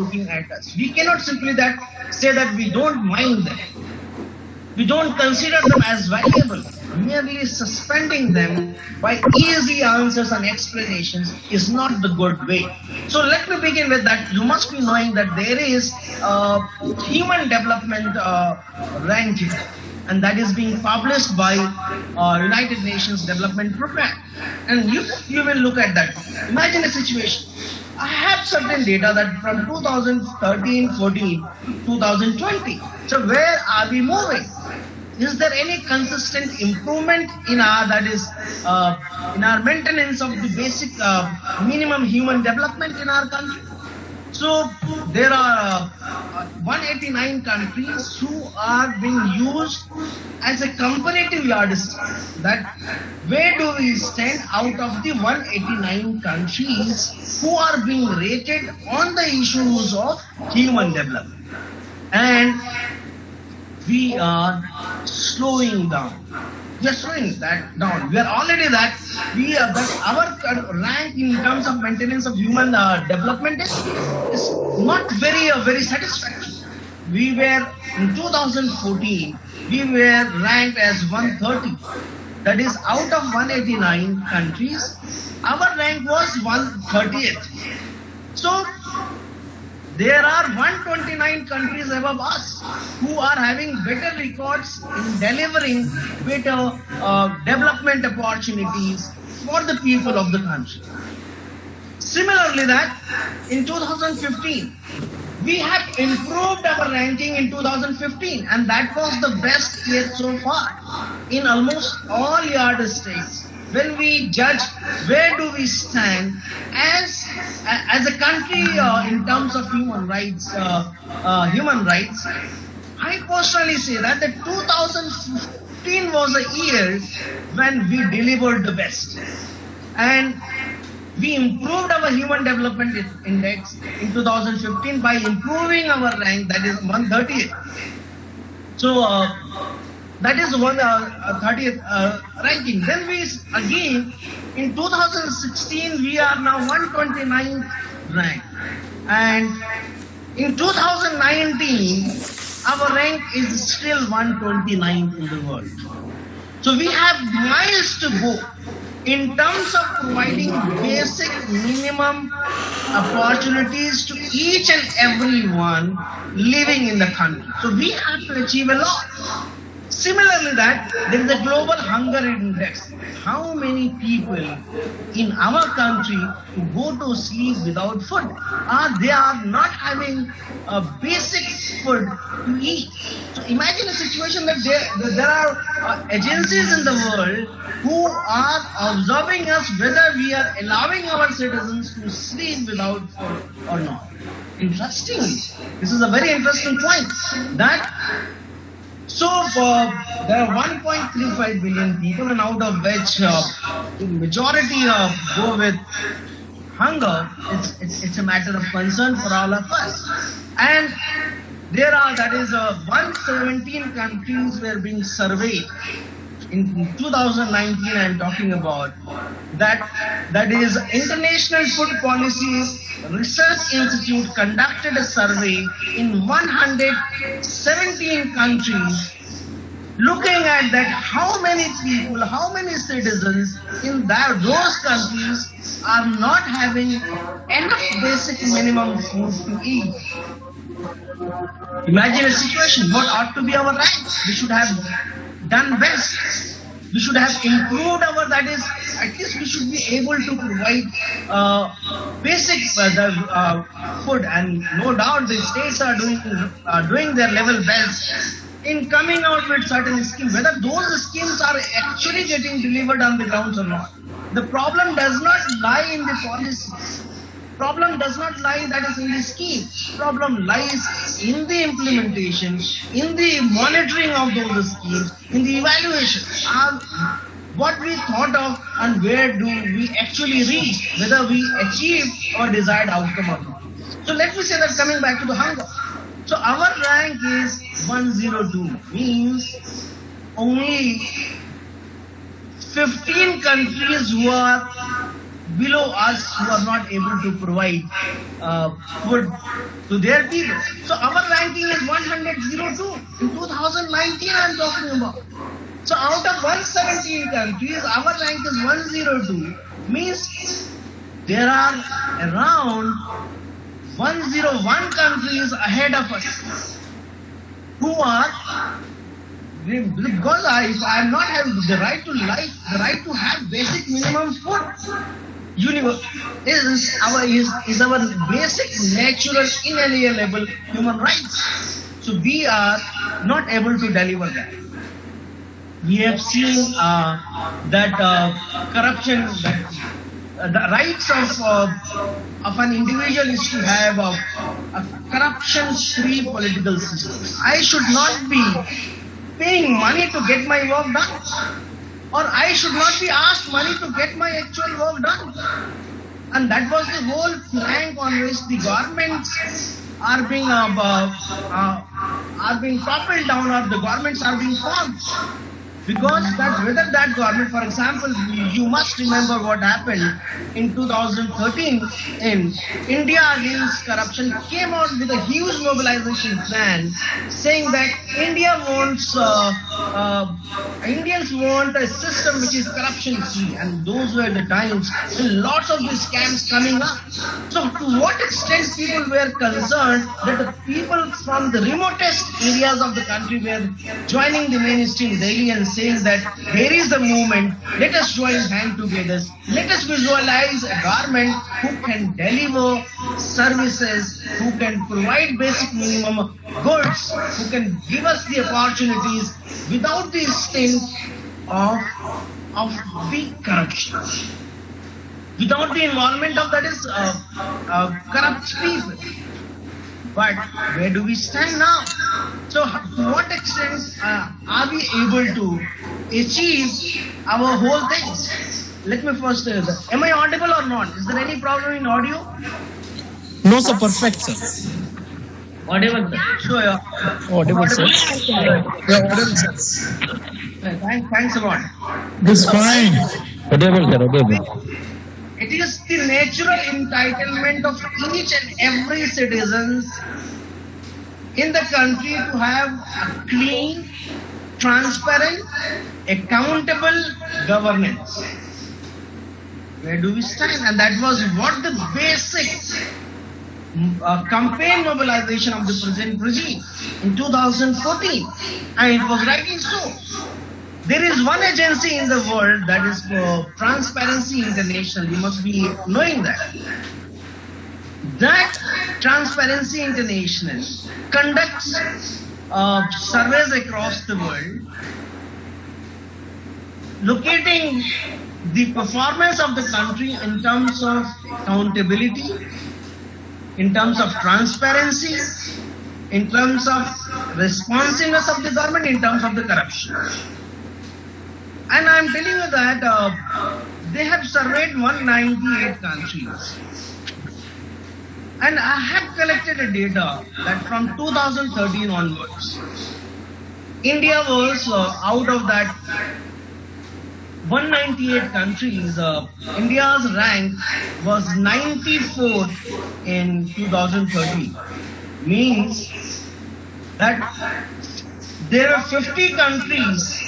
looking at us. We cannot simply say that we don't mind them. We don't consider them as valuable. Merely suspending them by easy answers and explanations is not the good way. So let me begin with that. You must be knowing that there is human development ranking, and that is being published by United Nations Development Program. And you will look at that. Imagine a situation. I have certain data that from 2013, 14, 2020. So where are we moving? Is there any consistent improvement in our maintenance of the basic minimum human development in our country? So there are 189 countries who are being used as a comparative yardstick. That where do we stand out of the 189 countries who are being rated on the issues of human development? And we are slowing down. We are slowing that down. We are already that. Our rank in terms of maintenance of human development is not very satisfactory. We were in 2014. We were ranked as 130. That is, out of 189 countries, our rank was 130th. So there are 129 countries above us who are having better records in delivering better development opportunities for the people of the country. Similarly, that in 2015, we have improved our ranking in 2015, and that was the best yet so far in almost all yardsticks. When we judge where do we stand as a country in terms of human rights, I personally say that the 2015 was a year when we delivered the best, and we improved our human development index in 2015 by improving our rank, that is 130th. So that is 30th ranking. Then we again in 2016 we are now 129th rank, and in 2019 our rank is still 129th in the world. So we have miles to go in terms of providing basic minimum opportunities to each and everyone living in the country. So we have to achieve a lot. Similarly, that there is a global hunger index. How many people in our country who go to sleep without food? They are not having a basic food to eat. So imagine a situation that there are agencies in the world who are observing us whether we are allowing our citizens to sleep without food or not. Interestingly, this is a very interesting point. So there are 1.35 billion people, and out of which the majority go with hunger. It's a matter of concern for all of us. And there are 117 countries were being surveyed. In 2019, I am talking about that is International Food Policy Research Institute conducted a survey in 117 countries, looking at that how many people, how many citizens in those countries are not having enough basic minimum food to eat. Imagine a situation. What ought to be our rights? We should have done best. We should have improved our, that is, at least we should be able to provide basic food, and no doubt the states are doing their level best in coming out with certain schemes. Whether those schemes are actually getting delivered on the grounds or not, the problem does not lie in the policy. Problem does not lie that is in the scheme. Problem lies in the implementation, in the monitoring of those schemes, in the evaluation of what we thought of and where do we actually reach, whether we achieve our desired outcome or not. So let me say that, coming back to the hunger. So our rank is 102, means only 15 countries who are below us who are not able to provide food to their people. So our ranking is 102. In 2019 I am talking about. So out of 117 countries, our rank is 102. Means there are around 101 countries ahead of us who are, because if I am not having the right to life, the right to have basic minimum food, is our basic, natural, inalienable human rights. So we are not able to deliver that. We have seen that corruption, the rights of an individual is to have a corruption-free political system. I should not be paying money to get my work done, or I should not be asked money to get my actual work done. And that was the whole plank on which the governments are being toppled down, or the governments are being formed. Because whether that government, for example, you must remember what happened in 2013 in India Against Corruption came out with a huge mobilization plan saying that Indians want a system which is corruption free, and those were the times when lots of these scams coming up. So to what extent people were concerned that the people from the remotest areas of the country were joining the mainstream daily and saying that there is a movement, let us join hand together, let us visualize a government who can deliver services, who can provide basic minimum goods, who can give us the opportunities without the stint of the corruption, without the involvement of that is corrupt people. But where do we stand now? So to what extent are we able to achieve our whole things? Let me first am I audible or not? Is there any problem in audio? No, sir. Perfect, sir. Audible, sir. So, Audible, sir. Yeah, audible, sir. Thanks a lot. This fine. Audible, sir. Audible. It is the natural entitlement of each and every citizen in the country to have a clean, transparent, accountable governance. Where do we stand? And that was what the basic campaign mobilization of the present regime in 2014. And it was rightly so. There is one agency in the world that is Transparency International. You must be knowing that. That Transparency International conducts surveys across the world, locating the performance of the country in terms of accountability, in terms of transparency, in terms of responsiveness of the government, in terms of the corruption. And I'm telling you that they have surveyed 198 countries. And I have collected a data that from 2013 onwards, India was out of that 198 countries, India's rank was 94th in 2013. Means that there are 50 countries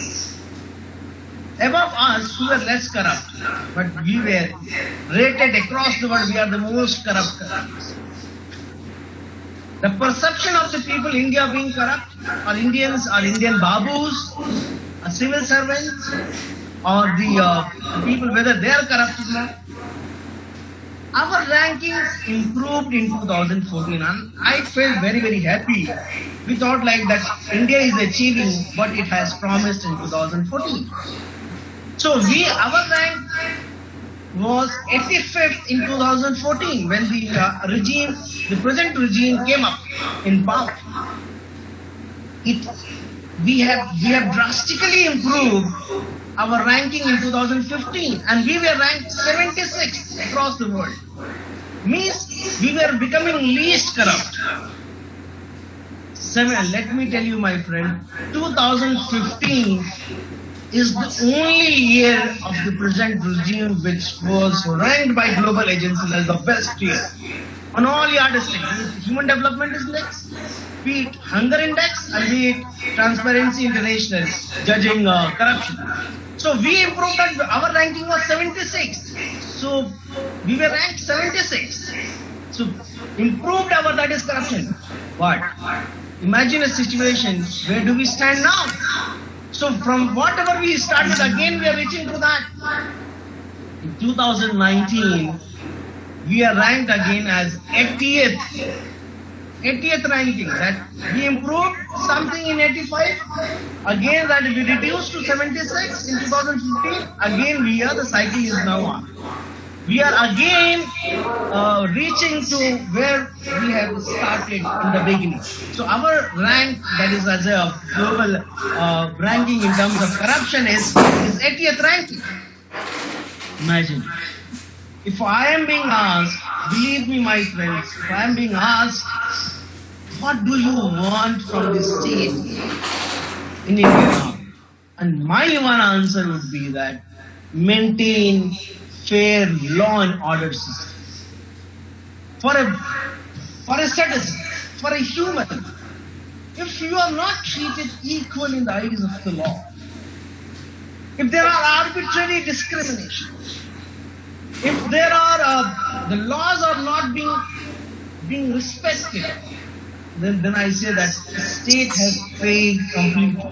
above us who were less corrupt, but we were rated across the world, we are the most corrupt countries. The perception of the people, India being corrupt, or Indians, or Indian babus, or civil servants, or the people, whether they are corrupt or not. Our rankings improved in 2014, and I felt very, very happy. We thought like that India is achieving what it has promised in 2014. So our rank was 85th in 2014 when the present regime came up in power. We have drastically improved our ranking in 2015, and we were ranked 76th across the world. Means we were becoming least corrupt. Let me tell you, my friend, 2015 is the only year of the present regime which was ranked by global agencies as the best year. On all yardsticks, be it Human Development Index, be it Hunger Index, and be it Transparency International judging corruption. So we improved our ranking was 76. So we were ranked 76. So improved our, that is corruption. But imagine a situation, where do we stand now? So from whatever we started, again we are reaching to that. In 2019, we are ranked again as 80th. 80th ranking. That we improved something in 85. Again that we reduced to 76 in 2015. Again the cycle is now on. We are again reaching to where we have started in the beginning. So our rank, that is as a global ranking in terms of corruption, is 80th ranking. Imagine. If I am being asked, believe me my friends, if I am being asked, what do you want from the state in India now? And my one answer would be that maintain fair law and order system. For a citizen, for a human, if you are not treated equal in the eyes of the law, if there are arbitrary discrimination, if there are the laws are not being respected, then I say that the state has failed completely.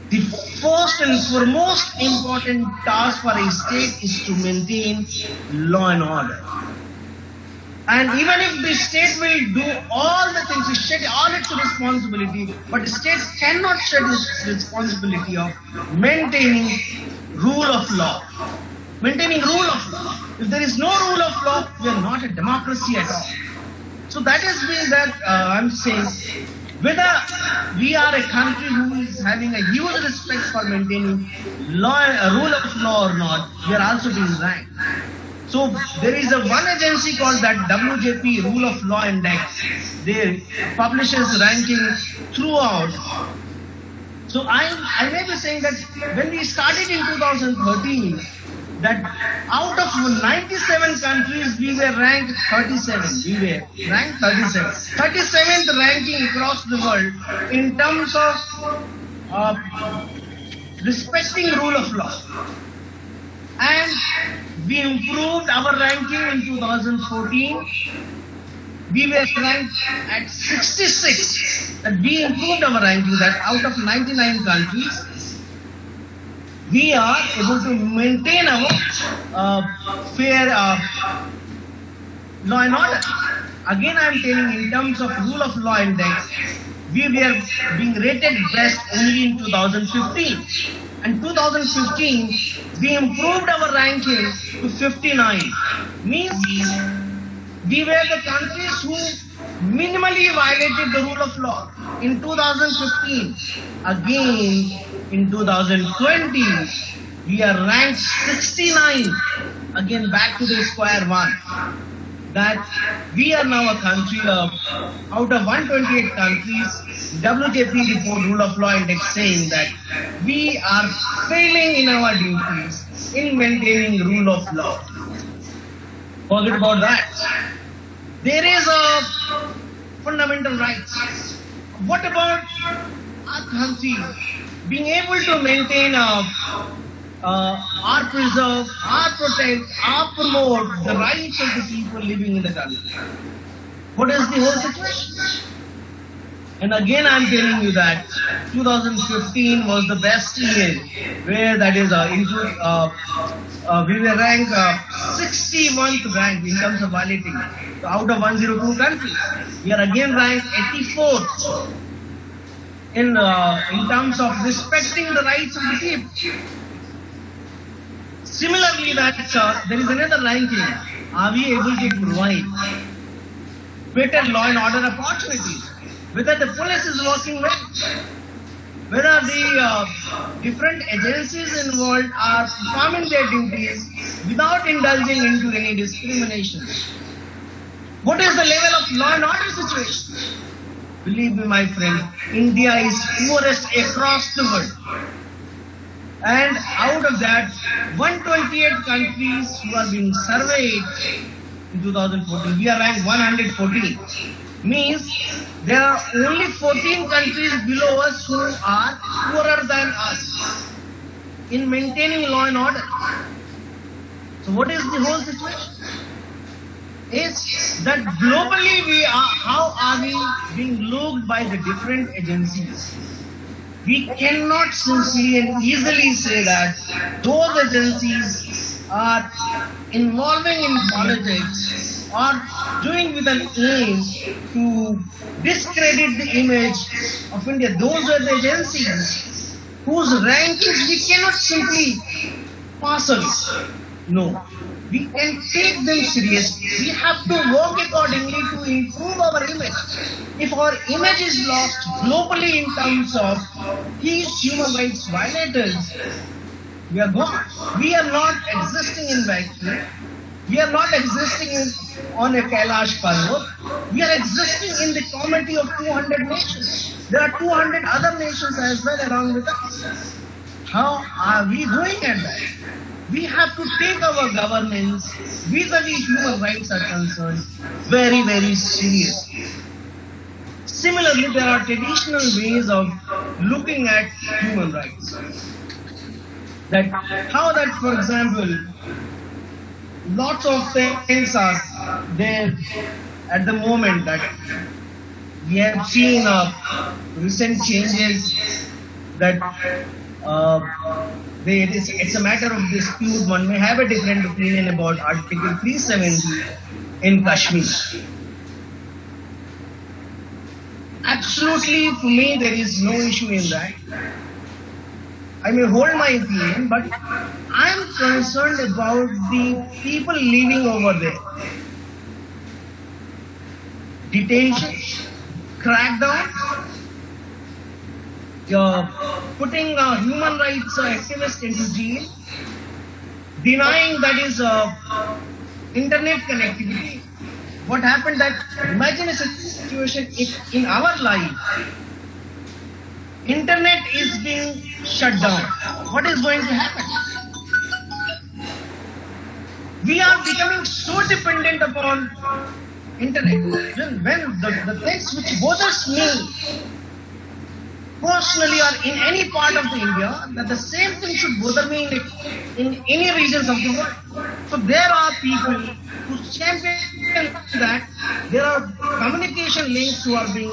The first and foremost important task for a state is to maintain law and order. And even if the state will do all the things, it shed all its responsibility, but the state cannot shed its responsibility of maintaining rule of law. Maintaining rule of law. If there is no rule of law, we are not a democracy at all. So that is mean that I'm saying, whether we are a country who is having a huge respect for maintaining law, rule of law or not, we are also being ranked. So there is one agency called that WJP Rule of Law Index. They publishes ranking throughout. So I may be saying that when we started in 2013, that out of 97 countries, we were ranked 37. We were ranked 37. 37th ranking across the world in terms of respecting rule of law. And we improved our ranking in 2014. We were ranked at 66. That we improved our ranking, that out of 99 countries, we are able to maintain our fair law and order. Again, I am telling, in terms of rule of law index, we were being rated best only in 2015. And 2015, we improved our ranking to 59. Means we were the countries who minimally violated the rule of law. In 2015, again, in 2020, we are ranked 69. Again, back to the square one. That we are now a country of, out of 128 countries, WJP report rule of law index saying that we are failing in our duties in maintaining rule of law. Forget about that. There is a fundamental rights. What about our country being able to maintain or preserve, or protect, or promote the rights of the people living in the country? What is the whole situation? And again, I am telling you that 2015 was the best year, where that is we were ranked 61st rank in terms of violating out of 102 countries. We are again ranked 84th in terms of respecting the rights of the people. Similarly, that there is another ranking. Are we able to provide better law and order opportunities? Whether the police is working well, whether the different agencies involved are performing their duties without indulging into any discrimination. What is the level of law and order situation? Believe me, my friend, India is poorest across the world. And out of that, 128 countries who are being surveyed in 2014, we are ranked 114. Means there are only 14 countries below us who are poorer than us in maintaining law and order. So what is the whole situation? Is that globally how are we being looked by the different agencies? We cannot sincerely and easily say that those agencies are involving in politics or doing with an aim to discredit the image of India. Those are the agencies whose rankings we cannot simply pass away. No. We can take them seriously. We have to work accordingly to improve our image. If our image is lost globally in terms of these human rights violators, we are gone. We are not existing in vacuum. We are not existing on a Kailash Parvat. We are existing in the community of 200 nations. There are 200 other nations as well along with us. How are we doing at that? We have to take our governance vis-a-vis human rights are concerned very, very seriously. Similarly, there are traditional ways of looking at human rights. That how that, for example, lots of things are there at the moment that we have seen recent changes that it's a matter of dispute. One may have a different opinion about Article 370 in Kashmir. Absolutely, for me, there is no issue in that. I may hold my opinion, but I am concerned about the people living over there. Detention, crackdown, putting human rights activists into jail, denying that is internet connectivity. What happened that, imagine a situation if in our life, internet is being shut down. What is going to happen? We are becoming so dependent upon internet. When the things which bothers me personally or in any part of the India, that the same thing should bother me in any regions of the world. So there are people who champion that. There are communication links who are being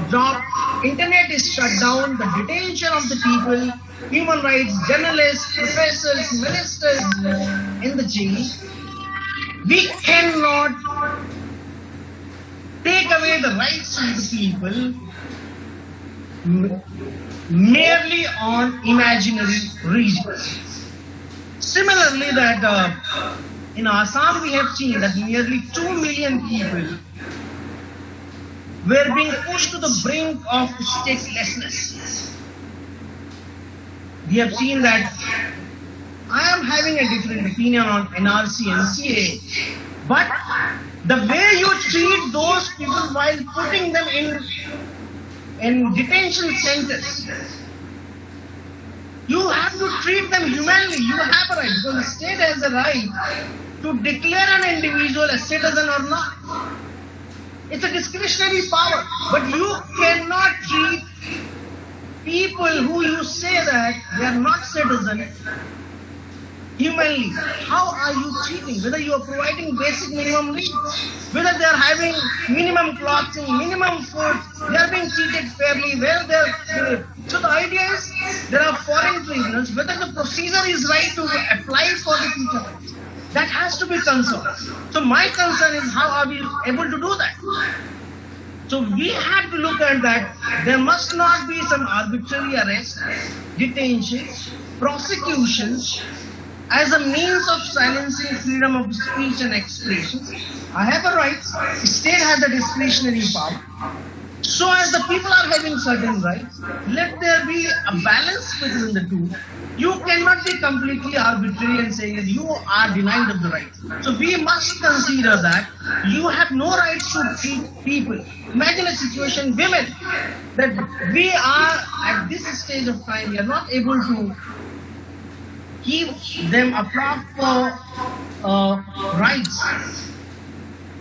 dropped. Internet is shut down. The detention of the people, human rights, journalists, professors, ministers in the jail. We cannot take away the rights of the people merely on imaginary reasons. Similarly, that in Assam we have seen that nearly 2 million people were being pushed to the brink of statelessness. We have seen that I am having a different opinion on NRC and CA, but the way you treat those people while putting them in detention centers, you have to treat them humanely. You have a right, because the state has a right to declare an individual a citizen or not. It's a discretionary power, but you cannot treat people who you say that they are not citizens humanly. How are you treating? Whether you are providing basic minimum needs, whether they are having minimum clothing, minimum food, they are being treated fairly, where they are. So the idea is there are foreign prisoners, whether the procedure is right to apply for the future. That has to be concerned. So my concern is how are we able to do that? So we have to look at that. There must not be some arbitrary arrest, detentions, prosecutions as a means of silencing freedom of speech and expression. I have a right. The state has a discretionary power. So as the people are having certain rights, let there be a balance between the two. You cannot be completely arbitrary and saying that you are denied of the rights. So we must consider that you have no rights to treat people. Imagine a situation, women, that we are at this stage of time, we are not able to give them a proper rights.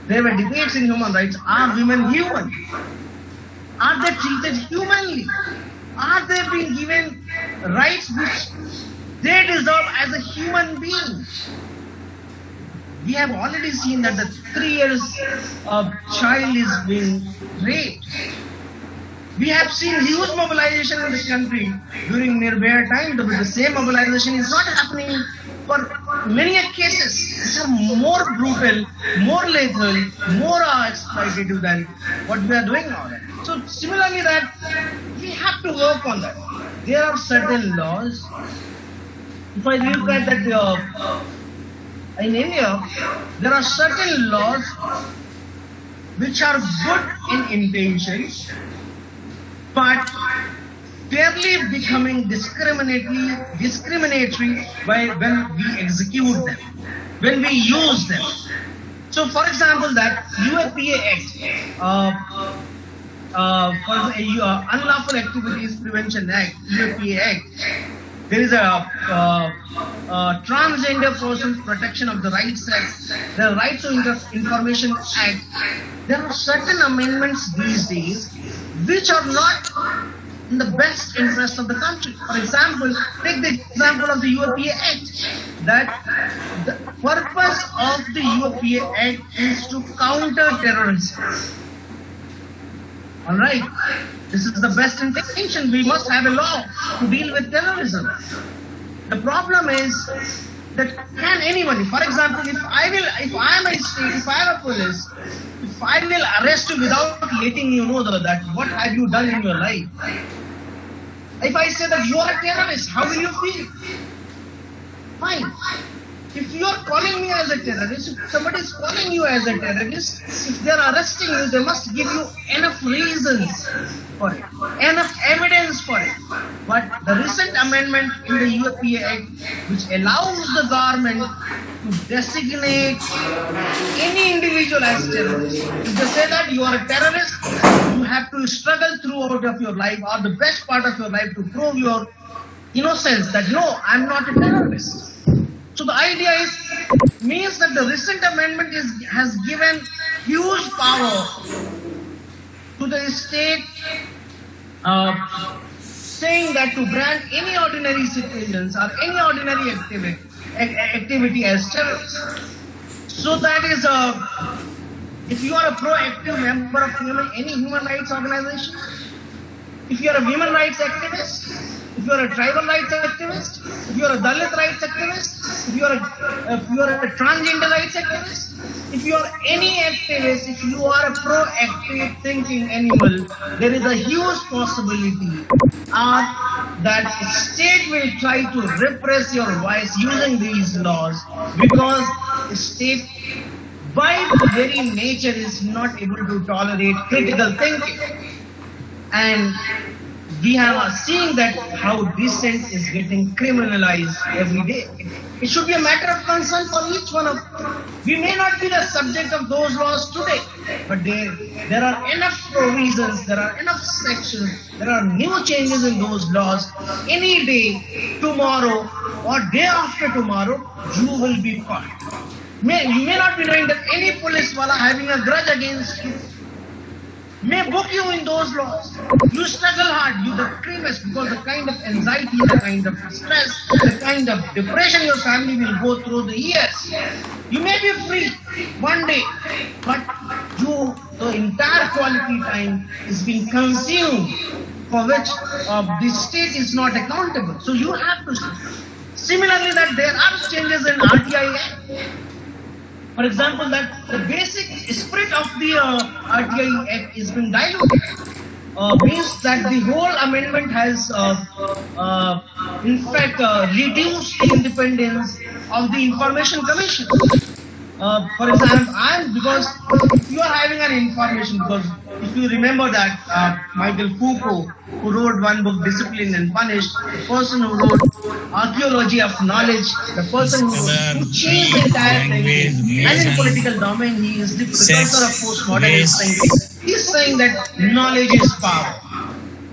There were debates in human rights. Are women human? Are they treated humanly? Are they being given rights which they deserve as a human being? We have already seen that the 3 years child is being raped. We have seen huge mobilization in this country during Nirbhaya time, but the same mobilization is not happening for many cases which are more brutal, more lethal, more exploitative than what we are doing now. So similarly that we have to work on that. There are certain laws. If I look at that in India, there are certain laws which are good in intentions, but fairly becoming discriminatory by when we execute them, when we use them. So, for example, that UAPA Act, for the Unlawful Activities Prevention Act, UAPA Act, there is a Transgender Persons Protection of the Rights Act, the Right to Information Act. There are certain amendments these days which are not in the best interest of the country. For example, take the example of the UAPA Act, that the purpose of the UAPA Act is to counter terrorism. Alright, this is the best intention. We must have a law to deal with terrorism. The problem is that can anybody, for example, if I am a state, if I am a police, if I will arrest you without letting you know that what have you done in your life. If I say that you are a terrorist, how will you feel? Fine. If you are calling me as a terrorist, if somebody is calling you as a terrorist, if they are arresting you, they must give you enough reasons for it, enough evidence for it. But the recent amendment in the UAPA Act, which allows the government to designate any individual as terrorist. If they say that you are a terrorist, you have to struggle throughout of your life or the best part of your life to prove your innocence that no, I am not a terrorist. So the idea means that the recent amendment has given huge power to the state, saying that to brand any ordinary citizens or any ordinary activity as terrorist. So that is if you are a proactive member of any human rights organization, if you are a women rights activist, if you are a tribal rights activist, if you are a Dalit rights activist, if you are a transgender rights activist, if you are any activist, if you are a proactive thinking animal, there is a huge possibility that the state will try to repress your voice using these laws, because the state by very nature is not able to tolerate critical thinking. And we have seen that how dissent is getting criminalized every day. It should be a matter of concern for each one of us. We may not be the subject of those laws today, but there are enough provisions, there are enough sections, there are new changes in those laws. Any day, tomorrow or day after tomorrow, you will be caught. You may not be knowing that any police wala having a grudge against you may book you in those laws. You struggle hard, you the extremist, because the kind of anxiety, the kind of stress, the kind of depression your family will go through the years. You may be free one day, but the entire quality time is being consumed, for which the state is not accountable. So you have to. Similarly, that there are changes in RTI Act. For example, that the basic spirit of the RTI Act is being diluted. Means that the whole amendment has, in fact, reduced the independence of the Information Commission. For example, because if you are having an information, because if you remember that Michael Foucault, who wrote one book, Discipline and Punish, the person who wrote Archaeology of Knowledge, the person who changed the entire thing, and in political domain, he is the precursor of postmodernist thinking. He is saying that knowledge is power.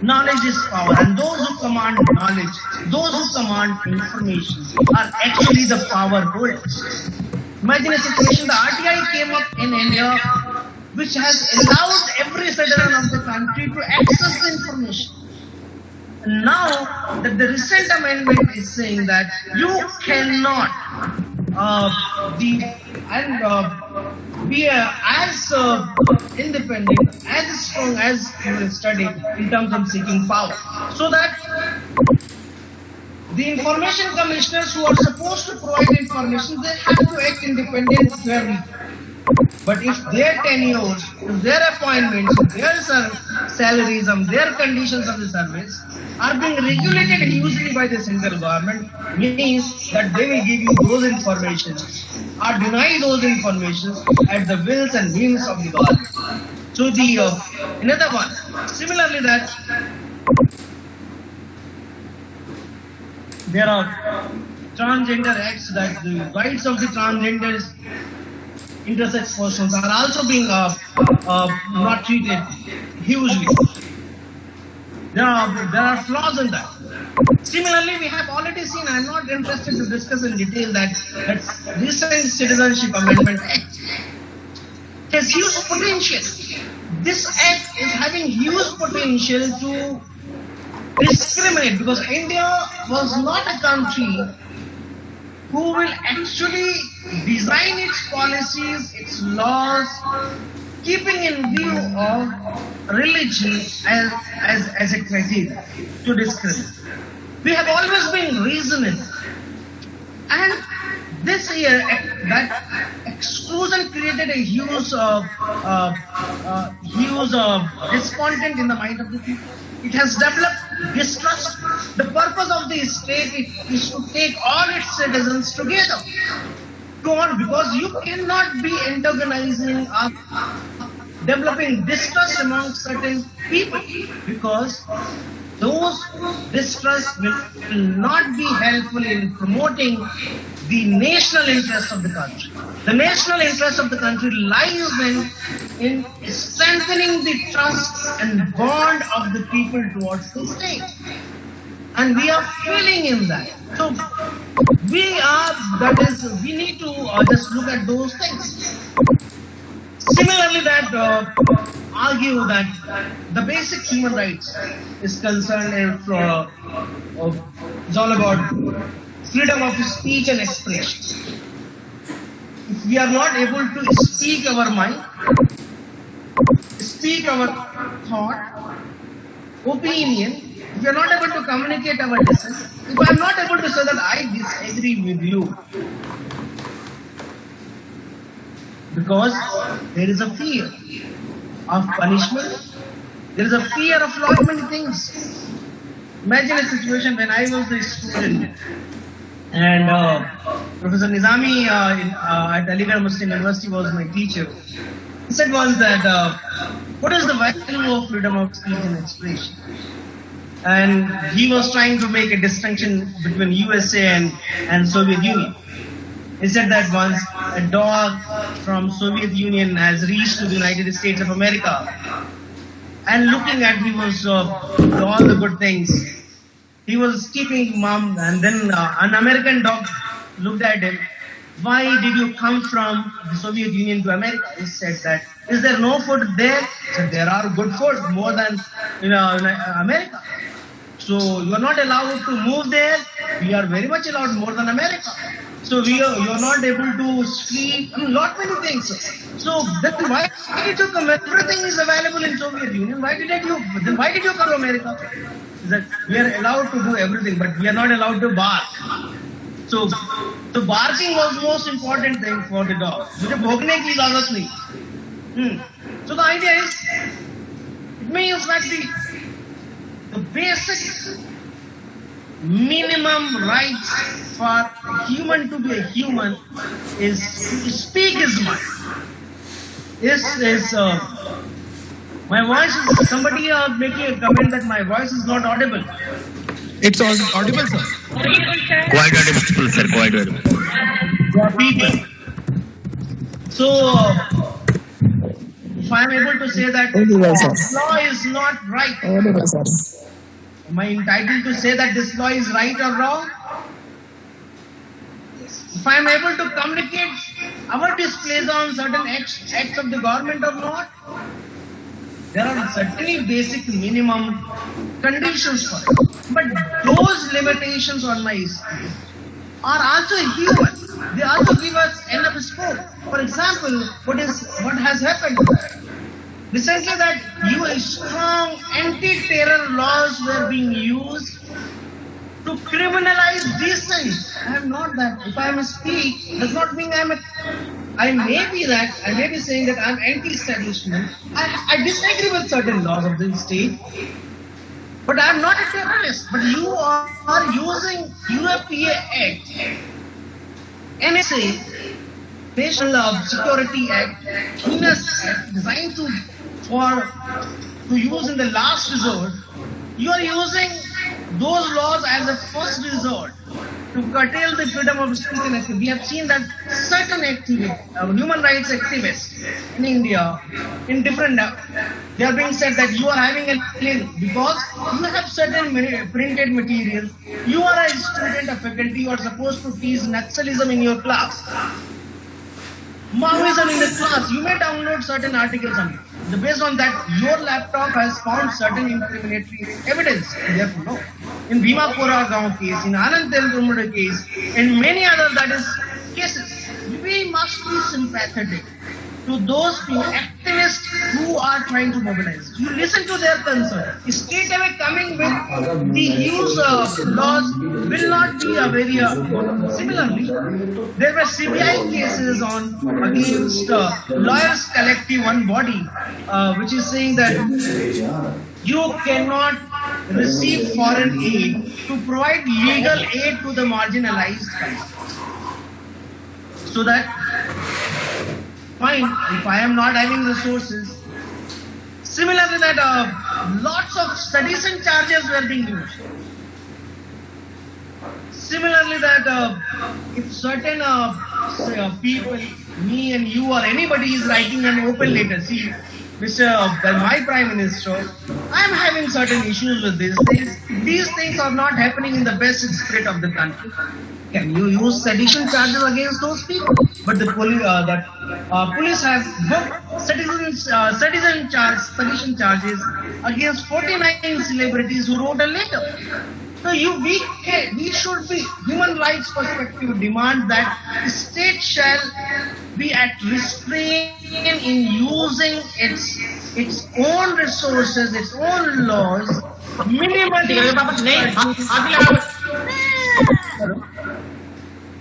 Knowledge is power, and those who command knowledge, those who command information, are actually the power holders. Imagine a situation: the RTI came up in India, which has allowed every citizen of the country to access the information. And now that the recent amendment is saying that you cannot be as independent, as strong as you will study in terms of seeking power, so that the information commissioners who are supposed to provide information, they have to act independent fairly. But if their tenures, if their appointments, if their salaries and their conditions of the service are being regulated hugely by the central government, means that they will give you those information or deny those information at the wills and whims of the government. So the another one, similarly that there are transgender acts, that the rights of the transgenders, intersex persons are also being not treated hugely. There are flaws in that. Similarly, we have already seen, I am not interested to discuss in detail, that recent Citizenship Amendment Act has huge potential. This act is having huge potential to discriminate, because India was not a country who will actually design its policies, its laws, keeping in view of religion as a criteria to discriminate. We have always been reasonable, and this year that exclusion created a huge discontent in the mind of the people. It has developed distrust. The purpose of the state is to take all its citizens together. Go on, because you cannot be antagonizing or developing distrust among certain people, because those distrust will not be helpful in promoting the national interest of the country. The national interest of the country lies in strengthening the trust and bond of the people towards the state. And we are failing in that. So we need to just look at those things. Similarly, that argue that the basic human rights is concerned it's all about freedom of speech and expression. If we are not able to speak our mind, speak our thought, opinion, if we are not able to communicate our dissent, if I am not able to say that I disagree with you, because there is a fear of punishment, there is a fear of lot many things. Imagine a situation when I was a student and Professor Nizami at Aligarh Muslim University was my teacher. He said once that what is the value of freedom of speech and expression? And he was trying to make a distinction between USA and Soviet Union. He said that once a dog from Soviet Union has reached to the United States of America, and looking at he was all the good things, he was keeping mum, and then an American dog looked at him. Why did you come from the Soviet Union to America? He said that, is there no food there? He said, there are good food, more than in America. So you are not allowed to move there. We are very much allowed, more than America. So you are not able to sleep, lot many things. So then why did you come? Everything is available in Soviet Union. Why did you come to America? That we are allowed to do everything, but we are not allowed to bark. So the barking was the most important thing for the dog. मुझे भौंकने की इजाजत नहीं. So the idea is, it means that the basic minimum rights for a human to be a human is to speak his mind. My voice is, somebody making a comment that my voice is not audible. It's audible, sir. Quite audible, sir. Quite audible. People. So if I am able to say that Audible, sir. this law is not right, Audible, sir. am I entitled to say that this law is right or wrong? If I am able to communicate our displeasure on certain acts of the government or not, there are certainly basic minimum conditions for it. But those limitations on my speech are also human. They also give us enough scope. For example, what has happened recently, that strong anti-terror laws were being used to criminalize these things. I am not that. If I am speak, does not mean I may be saying that I am anti-establishment. I disagree with certain laws of the state, but I am not a terrorist. But you are using UFPA Act, NSA, National Security Act, heinous act designed to use in the last resort. You are using those laws as a first resort to curtail the freedom of speech and activity. We have seen that certain human rights activists in India, in different, they are being said that you are having a link because you have certain printed materials. You are a student, a faculty, you are supposed to teach Naxalism in your class, Maoism in the class. You may download certain articles on it. Based on that, your laptop has found certain incriminatory evidence. You have to know. In Bhima Koregaon case, in Anand Telgammudu case, and many other cases, we must be sympathetic to those activists who are trying to mobilize. You listen to their concern. Straight away coming with the use of laws will not be a very similarly. There were CBI cases against Lawyers Collective, one body, which is saying that you cannot receive foreign aid to provide legal aid to the marginalized. So that, fine, if I am not having resources. Similarly, that lots of studies and charges were being used. Similarly, that if certain people, me and you or anybody is writing an open letter, see, my Prime Minister, I am having certain issues with these things. These things are not happening in the best spirit of the country. Can you use sedition charges against those people? But the police have booked sedition charges against 49 celebrities who wrote a letter. So we should be, human rights perspective demands that the state shall be at restraint in using its own resources, its own laws, minimally.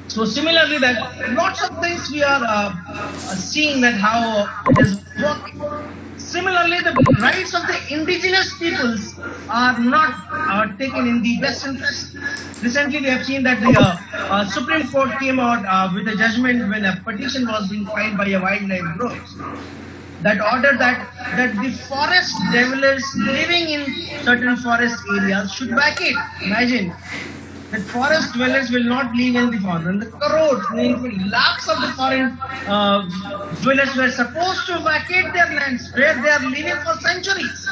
So similarly, that lots of things we are seeing that how it is working. Similarly, the rights of the indigenous peoples are not taken in the best interest. Recently, we have seen that the Supreme Court came out with a judgment when a petition was being filed by a wildlife group that ordered that the forest dwellers living in certain forest areas should vacate. Imagine that forest dwellers will not live in the forest. And the crores, lakhs of the foreign dwellers were supposed to vacate their lands where they are living for centuries.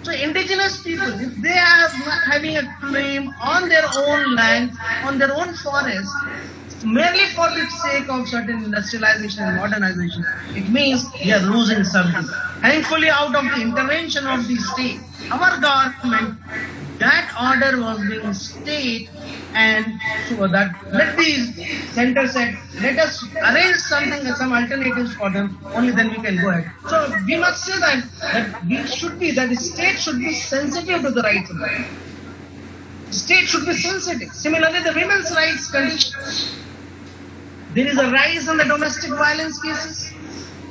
So indigenous people, if they are not having a claim on their own land, on their own forest, merely for the sake of certain industrialization and modernization, it means we are losing something. Thankfully, out of the intervention of the state, our government, that order was being stayed, and so that let the center said, let us arrange something, some alternatives for them, only then we can go ahead. So we must say that the state should be sensitive to the rights of the people. The state should be sensitive. Similarly, the women's rights conditions. There is a rise in the domestic violence cases.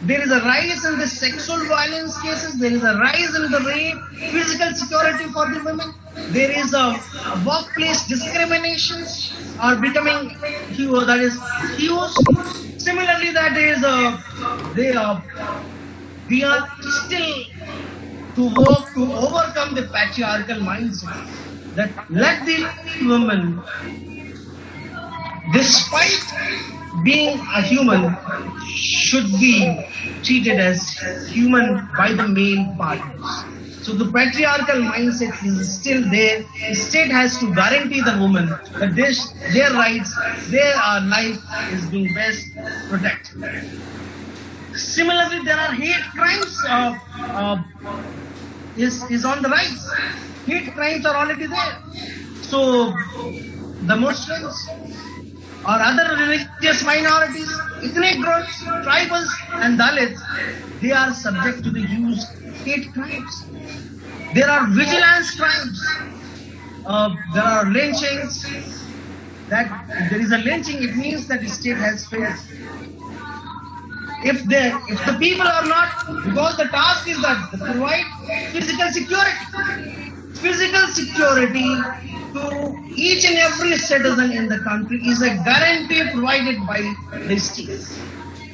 There is a rise in the sexual violence cases. There is a rise in the rape, physical security for the women. There is a workplace discriminations are becoming huge. That is huge. Similarly, we are still to work to overcome the patriarchal mindset that let the women, despite being a human should be treated as human by the male partners. So the patriarchal mindset is still there. The state has to guarantee the woman that their rights, their life is being best protected. Similarly, there are hate crimes is on the rise. Hate crimes are already there. So the Muslims or other religious minorities, ethnic groups, tribals and Dalits, they are subject to the huge hate crimes. There are vigilance crimes. There are lynchings. That if there is a lynching, it means that the state has failed. If the people are not, because the task is that to provide physical security to each and every citizen in the country is a guarantee provided by the state.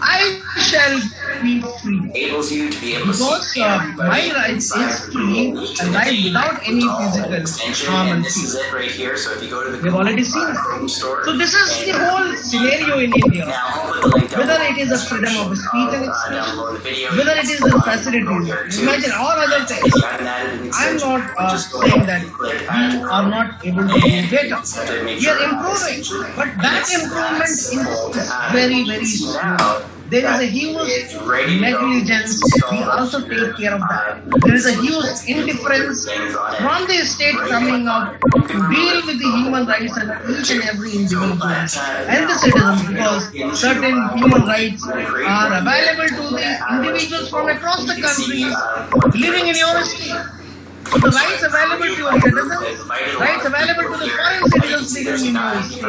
I shall be free enables you to be able because to see everybody my right is inside to live a life without any physical extension, harm and and this is fear. it right here. So if you go to the We've already seen Chrome it. store, So this is the whole scenario in India. now I'll put the link down Whether below it is a freedom of speech and down expression, below the video. whether it is the facilities, imagine all other things. If you haven't added an I'm extension, not just go saying ahead that and click add to we are Chrome. not able to do better. Make We sure are to add improving, extension. but that It's improvement simple to is add. very, very So slow. now There is a that huge it's ready to go, negligence. it's We installed also up here. take care of that. There is a huge indifference from the state coming out to deal with the human rights and each and every individual and the citizens, because certain human rights are available to the individuals from across the country living in your state. So the rights available to your citizens, rights available to the foreign citizens living in your state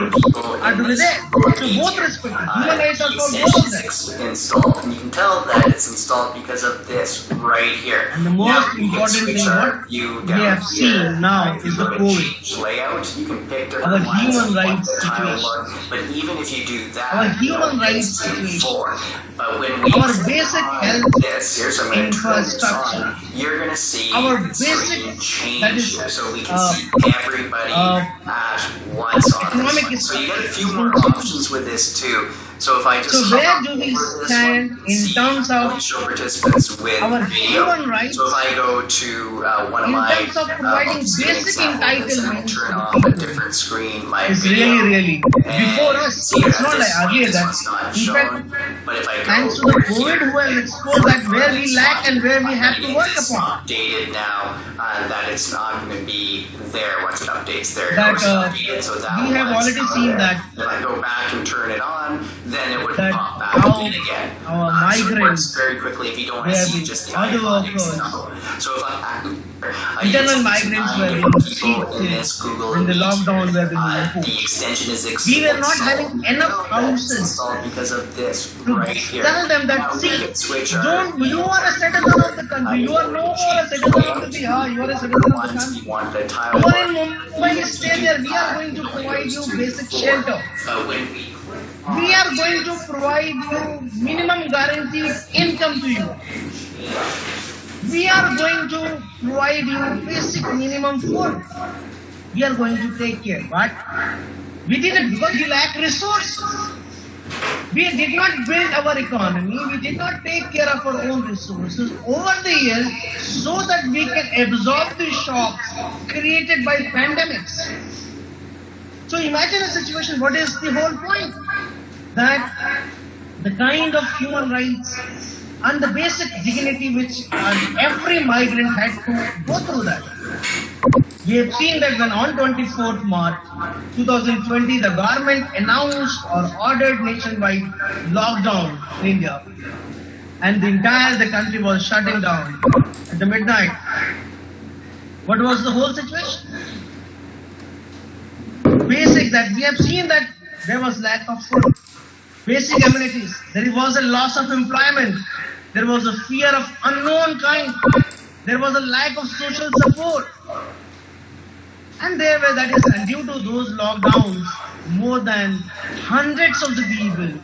are to be there. So both respected. Human rights are for both of them. Installed, and you can tell that it's installed because of this right here. And the most important thing what we have seen now is the COVID. Layout. You can pick Our different human lines, rights tile situation. look, but even if you do that, Our human you rights can see situation. four. But when we Our basic find health this, here's I'm going to turn this infrastructure. on. You're going to see Our certain basic, change that is, here, so we can see everybody at once on economic this one. So you get a few structure. more options with this too. So if I just So where hover do we over this stand one, in see, terms of only show participants with our video. human rights So if I go to one of in my terms of providing student basic examples and I entitlements turn to off the a people different screen, my is video, really before us. see It's that not this like earlier this that one's not in shown, fact but if I go thanks to the over COVID here, who has exposed that where we lack and where we have to work it's upon. updated now that it's not going to be there once it updates there. That, It's updated, so that we have one's already not seen there. that If I go back and turn it on, then it would that pop back how in again. our So it works migrants, very quickly if you don't want they to have see been just the other iconic workers, stuff. So if I internal use migrants were 9 being people in this cheated Google in the Image, lockdown were being the imposed. extension is We were not installed. having enough houses Installed because of this to right here. tell them Now that, we see, can switch our you are a citizen of the country, you are no more a citizen of the Bihar, you are a citizen of the ones country. we want the You tile are in Mumbai, stay there, we are going to provide you basic shelter. But when We are going to provide you minimum guaranteed income to you. We are going to provide you basic minimum food. We are going to take care. But we did it because we lack resources. We did not build our economy. We did not take care of our own resources over the years so that we can absorb the shocks created by pandemics. So imagine a situation, what is the whole point? That the kind of human rights and the basic dignity which every migrant had to go through that. We have seen that when on 24th March 2020, the government announced or ordered nationwide lockdown in India, and the country was shutting down at the midnight. What was the whole situation? Basic that we have seen that there was lack of food, basic amenities, there was a loss of employment, there was a fear of unknown kind, there was a lack of social support. And due to those lockdowns, more than hundreds of the people,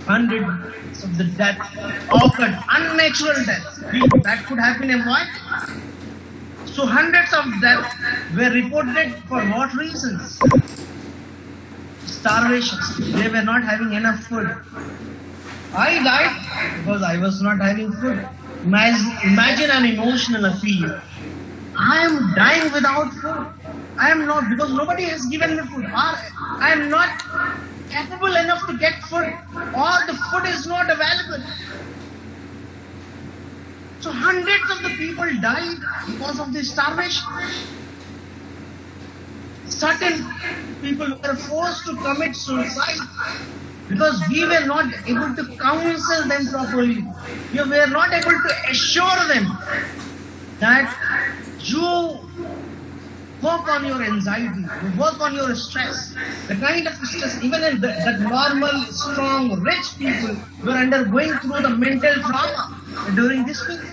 hundreds of the deaths occurred, unnatural deaths. That could have been avoided. So hundreds of deaths were reported for what reasons? starvation. They were not having enough food. I died because I was not having food. Imagine an emotional appeal. I am dying without food. I am not, because nobody has given me food. Or I am not capable enough to get food, or the food is not available. So hundreds of the people died because of this starvation. Certain people were forced to commit suicide because we were not able to counsel them properly. We were not able to assure them that you work on your anxiety, you work on your stress. The kind of stress, even in the normal, strong, rich people were undergoing through the mental trauma during this period.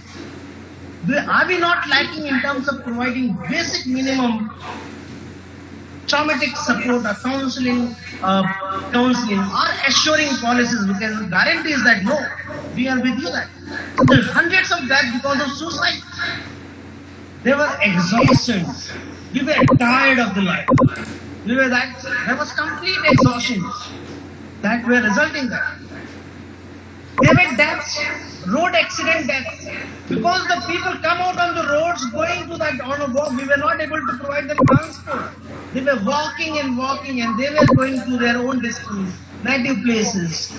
Are we not lacking in terms of providing basic minimum traumatic support or counseling or assuring policies, because guarantees that no, we are with you that. There are hundreds of deaths because of suicide. They were exhausted. We were tired of the life. There was complete exhaustion that were resulting there. There were deaths, road accident deaths. Because the people come out on the roads going to that on a walk, we were not able to provide them transport. They were walking and they were going to their own destinies, native places.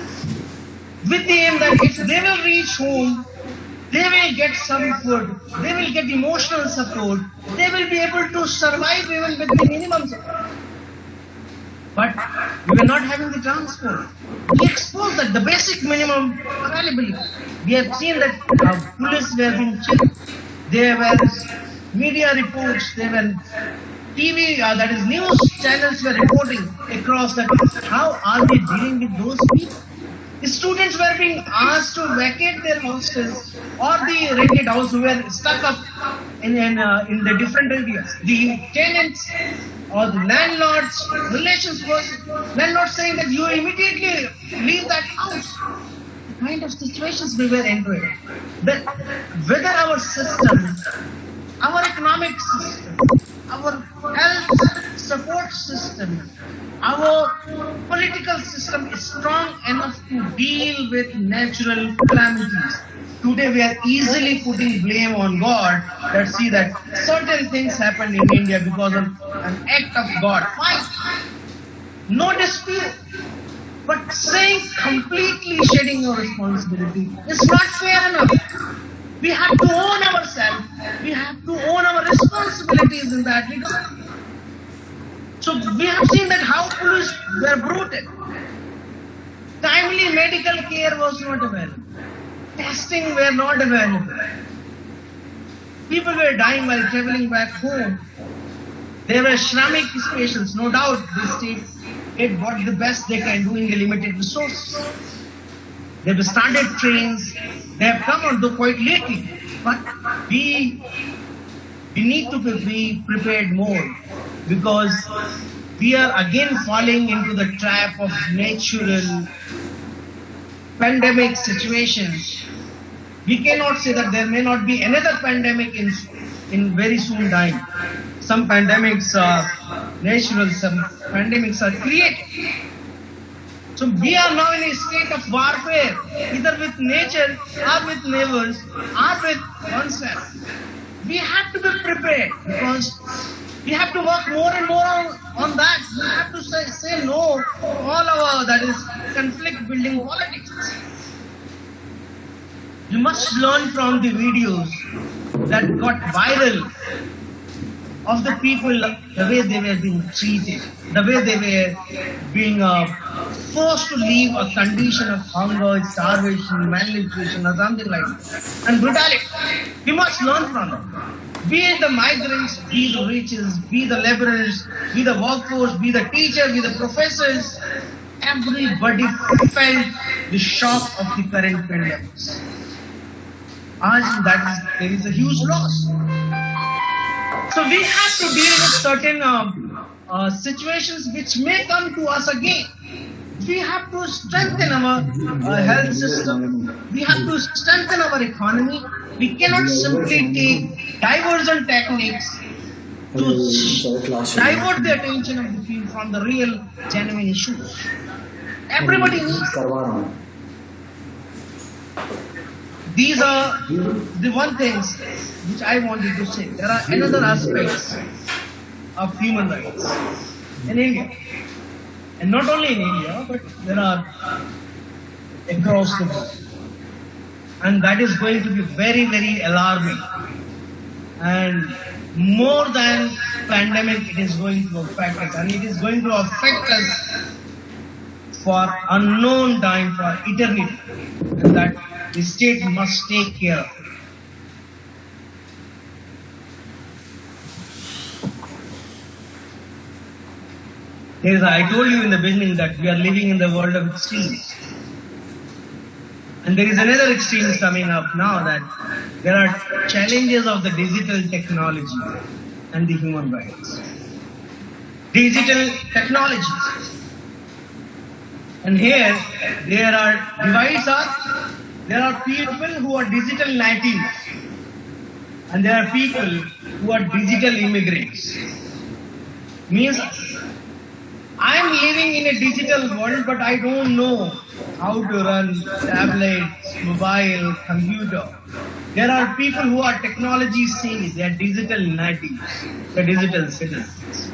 With the aim that if they will reach home, they will get some food, they will get emotional support, they will be able to survive even with the minimum support. But we were not having the transport. We exposed that the basic minimum availability. We have seen that police were being checked. There were media reports, there were TV, that is news channels were reporting across that. How are we dealing with those people? The students were being asked to vacate their hostels or the rented house who were stuck up in the different areas. The tenants or the landlords, relations was landlords saying that you immediately leave that house. The kind of situations we were entering. That whether our system, our economic system, our health support system, our political system is strong enough to deal with natural calamities. Today we are easily putting blame on God that see that certain things happened in India because of an act of God. Fine. No dispute. But saying completely shedding your responsibility is not fair enough. We have to own ourselves. We have to own our responsibilities in that regard. So we have seen that how police were brutal. Timely medical care was not available. Testing were not available. People were dying while traveling back home. There were Shramik patients, no doubt. They did what the best they can do in the limited resources. They have started trains. They have come on though quite lately. But we need to be prepared more, because we are again falling into the trap of natural pandemic situations. We cannot say that there may not be another pandemic in very soon time. Some pandemics are natural, some pandemics are created. So we are now in a state of warfare, either with nature or with neighbors or with oneself. We have to be prepared, because we have to work more and more on that. We have to say no to all our, that is, conflict building politics. You must learn from the videos that got viral of the people, the way they were being treated, the way they were being forced to leave a condition of hunger, starvation, malnutrition or something like that, and brutality. We must learn from it. Be it the migrants, be the riches, be the laborers, be the workforce, be the teachers, be the professors, everybody felt the shock of the current pandemics. There is a huge loss. So we have to deal with certain situations which may come to us again. We have to strengthen our health system. We have to strengthen our economy. We cannot simply take diversion techniques to divert the attention of the people from the real, genuine issues. Everybody needs. These are the one things which I wanted to say. There are another aspects of human rights in India, and not only in India, but there are across the world, and that is going to be very, very alarming. And more than pandemic, it is going to affect us, and it is going to affect us for unknown time, for eternity, and that the state must take care of it. Yes, I told you in the beginning that we are living in the world of extremes. And there is another extreme coming up now, that there are challenges of the digital technology and the human rights. Digital technology. And here, there are people who are digital natives, and there are people who are digital immigrants. Means, I am living in a digital world, but I don't know how to run tablets, mobile, computer. There are people who are technology savvy, they are digital natives, they are digital citizens.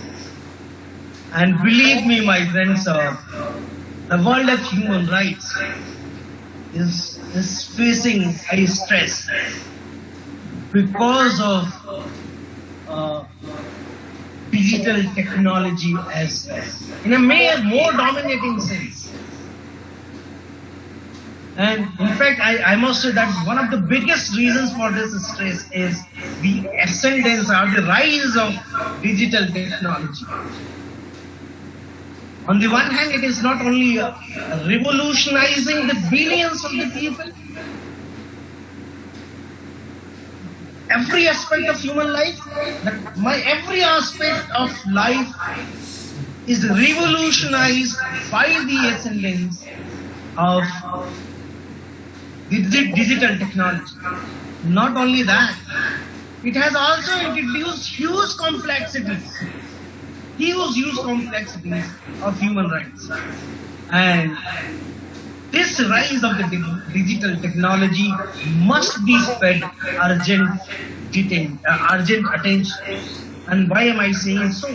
And believe me, my friends, the world of human rights is facing a stress because of digital technology as well, in a more dominating sense. And in fact, I must say that one of the biggest reasons for this stress is the ascendance or the rise of digital technology. On the one hand, it is not only revolutionizing the billions of the people, every aspect of human life, every aspect of life is revolutionized by the ascendance of the digital technology. Not only that, it has also introduced huge complexities of human rights. And this rise of the digital technology must be paid urgent attention. And why am I saying so?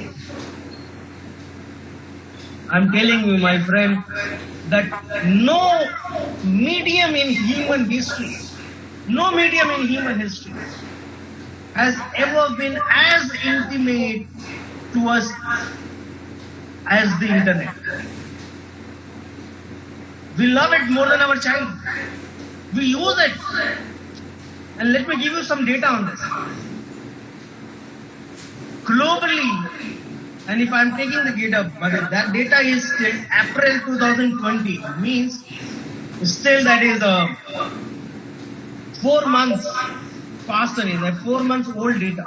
I'm telling you, my friend, that no medium in human history has ever been as intimate to us as the internet. We love it more than our child. We use it. And let me give you some data on this. Globally, and if I'm taking the data, but that data is till April 2020, means still that is 4 months faster, is that 4 months old data.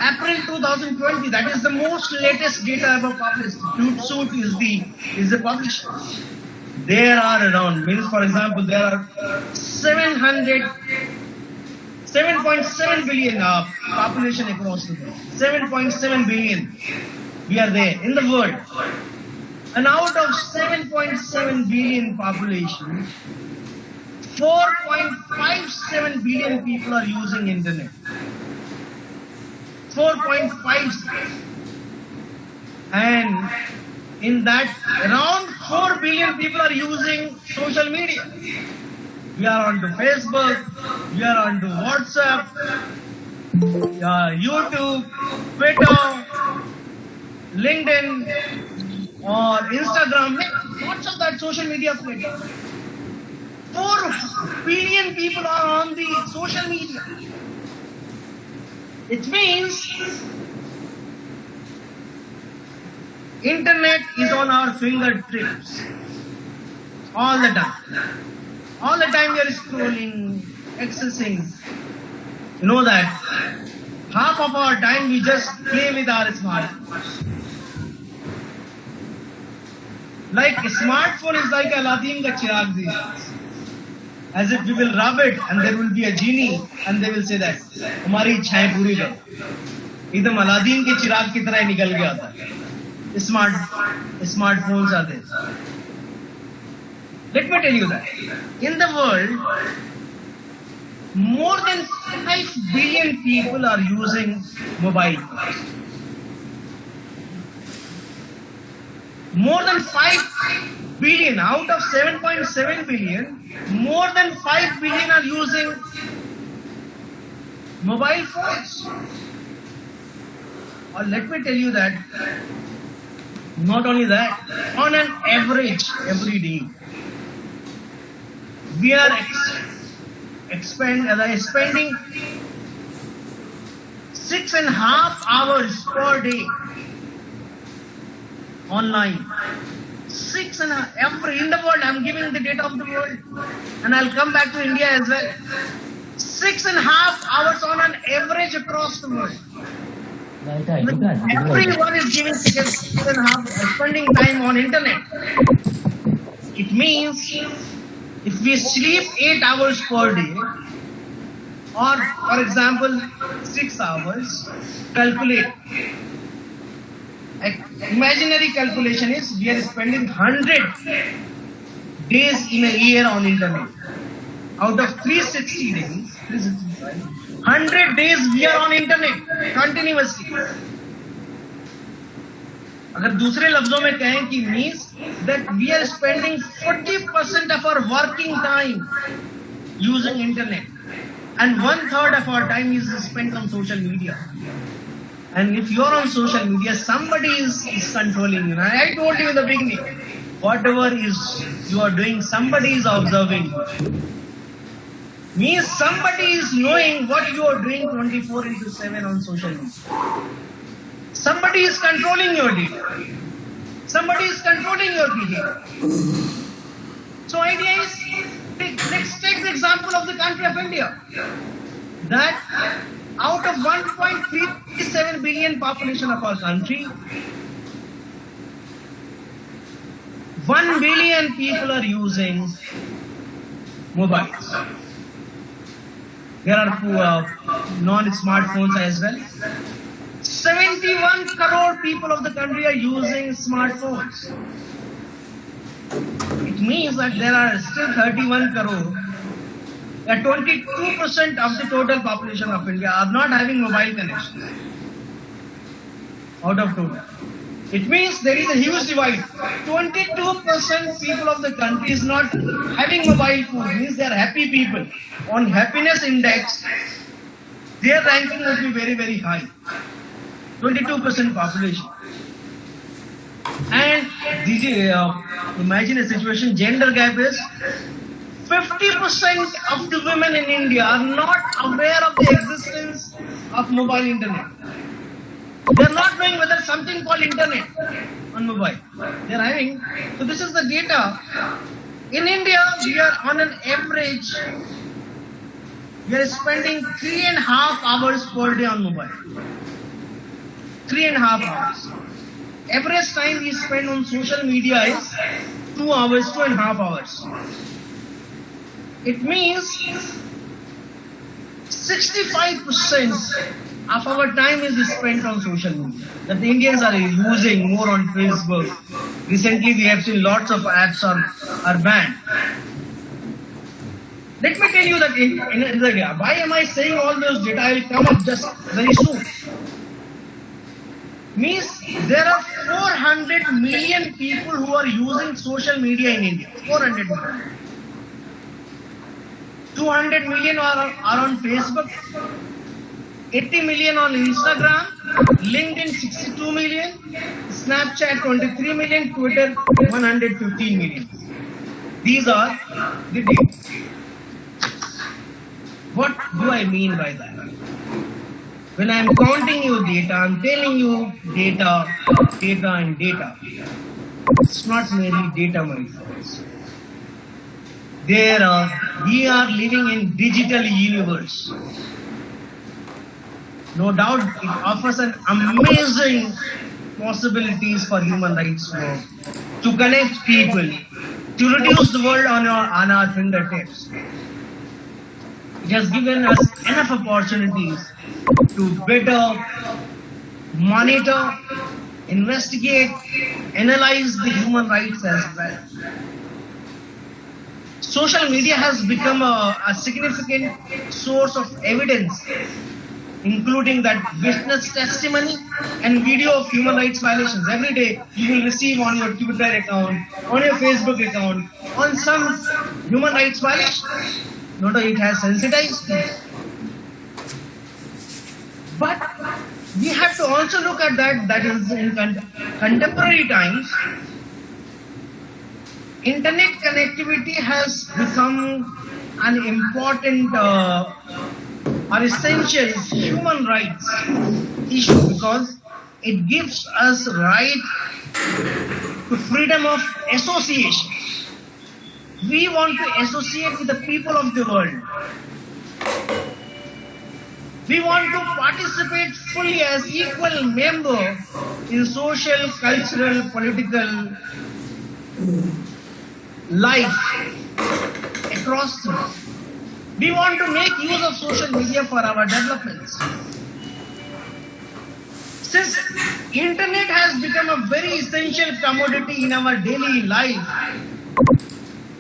April 2020, that is the most latest data ever published. Hootsuite is the publisher. There are around, means for example, there are 7.7 billion population across the world. 7.7 billion. We are there in the world. And out of 7.7 billion population, 4.57 billion people are using internet. 4.5, and in that around 4 billion people are using social media. We are onto Facebook, we are onto WhatsApp, YouTube, Twitter, LinkedIn, or Instagram. Lots of that social media platform. 4 billion people are on the social media. It means internet is on our fingertips all the time. All the time we are scrolling, accessing. You know that half of our time we just play with our smartphones. Like a smartphone is like a Aladdin ka chirag. as if we will rub it and there will be a genie and they will say that हमारी इच्छाएं पूरी करो. एकदम Aladdin के चिराग की तरह निकल गया था. Smartphones are there. Let me tell you that in the world, more than 5 billion people are using mobile phones. More than 5 billion out of 7.7 billion, more than 5 billion are using mobile phones. Or let me tell you that, not only that, on an average every day, we are spending 6.5 hours per day online. 6.5 in the world. I'm giving the data of the world, and I'll come back to India as well. 6.5 hours on an average across the world. Everyone is giving 6.5 spending time on internet. It means if we sleep 8 hours per day, or for example 6 hours, calculate. Imaginary calculation is we are spending 100 days in a year on internet. Out of 360 days, 100 days we are on internet continuously. अगर दूसरे लफ्जों में कहें कि means that we are spending 40% of our working time using internet, and 1/3 of our time is spent on social media. And if you're on social media, somebody is controlling you. And I told you in the beginning, whatever is you are doing, somebody is observing you. Means somebody is knowing what you are doing 24/7 on social media. Somebody is controlling your data. Somebody is controlling your behavior. So idea is, let's take the example of the country of India. That out of 1.37 billion population of our country, 1 billion people are using mobiles. There are non-smartphones as well. 71 crore people of the country are using smartphones. It means that there are still 31 crore, 22% of the total population of India are not having mobile connection. Out of total. It means there is a huge divide. 22% people of the country is not having mobile phone. Means they are happy people. On happiness index, their ranking would be very, very high. 22% population. And imagine a situation, gender gap is 50% of the women in India are not aware of the existence of mobile internet. They are not knowing whether something called internet on mobile. They are having. So this is the data. In India, we are on an average, we are spending 3.5 hours per day on mobile. 3.5 hours. Average time we spend on social media is 2 hours, 2.5 hours. It means 65% of our time is spent on social media. That the Indians are using more on Facebook. Recently we have seen lots of apps are banned. Let me tell you that in India, why am I saying all those data? I will come up just very soon. Means there are 400 million people who are using social media in India. 400 million. 200 million are on Facebook, 80 million on Instagram, LinkedIn 62 million, Snapchat 23 million, Twitter 115 million. These are the data. What do I mean by that? When I am counting you data, I am telling you data, data and data. It's not merely data, my friends. We are living in digital universe. No doubt it offers an amazing possibilities for human rights work, to connect people, to reduce the world on our fingertips. It has given us enough opportunities to better monitor, investigate, analyze the human rights as well. Social media has become a significant source of evidence, including that witness testimony and video of human rights violations. Every day you will receive on your Twitter account, on your Facebook account, on some human rights violation. Not only it has sensitized you, but we have to also look at that is in contemporary times, internet connectivity has become an important or essential human rights issue because it gives us right to freedom of association. We want to associate with the people of the world. We want to participate fully as equal member in social, cultural, political life across the world. We want to make use of social media for our developments. Since internet has become a very essential commodity in our daily life,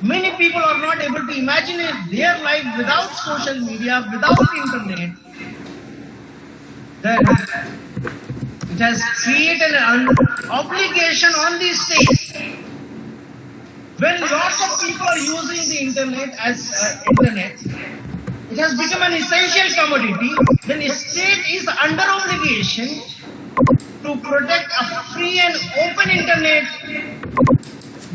many people are not able to imagine their life without social media, without internet. Then it has created an obligation on the state. When lots of people are using the internet as internet, it has become an essential commodity. Then the state is under obligation to protect a free and open internet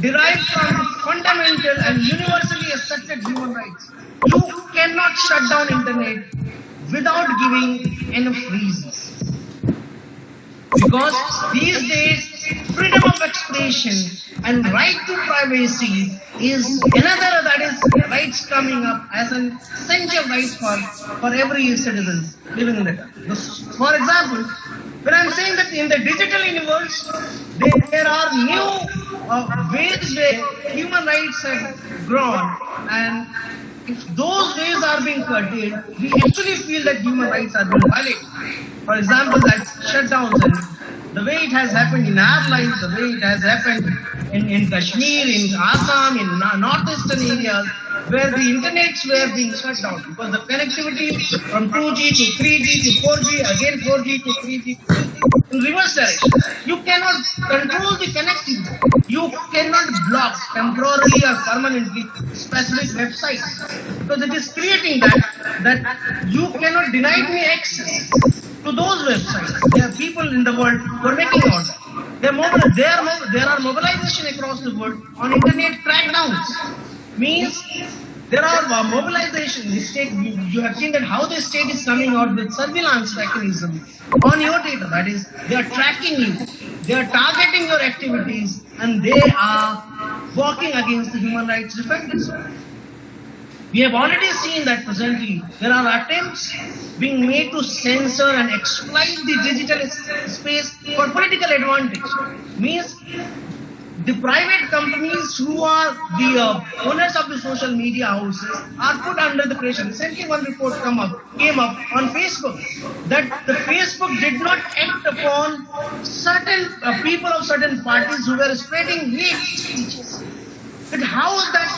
derived from fundamental and universally accepted human rights. You cannot shut down internet without giving enough reasons. Because these days, freedom of expression and right to privacy is another that is rights coming up as an essential right for every citizen living in the country. For example, when I'm saying that in the digital universe, there are new ways where human rights have grown, and if those ways are being curtailed, we actually feel that human rights are being violated. For example, that shutdowns and the way it has happened in our lives, the way it has happened in Kashmir, in Assam, in northeastern areas, where the internets were being shut down because the connectivity from 2G to 3G to 4G, again 4G to 3G, in reverse direction. You cannot control the connectivity. You cannot block temporarily or permanently specific websites because it is creating that you cannot deny me access to those websites. There are people in the world who are making order. There are mobilization across the world on internet crackdowns. Means there are mobilization. The state, you have seen that how the state is coming out with surveillance mechanism on your data. That is, they are tracking you, they are targeting your activities, and they are working against the human rights defenders. We have already seen that presently there are attempts being made to censor and exploit the digital space for political advantage. Means the private companies who are the owners of the social media houses are put under the pressure. Recently one report came up on Facebook that the Facebook did not act upon certain people of certain parties who were spreading hate speeches. But how is that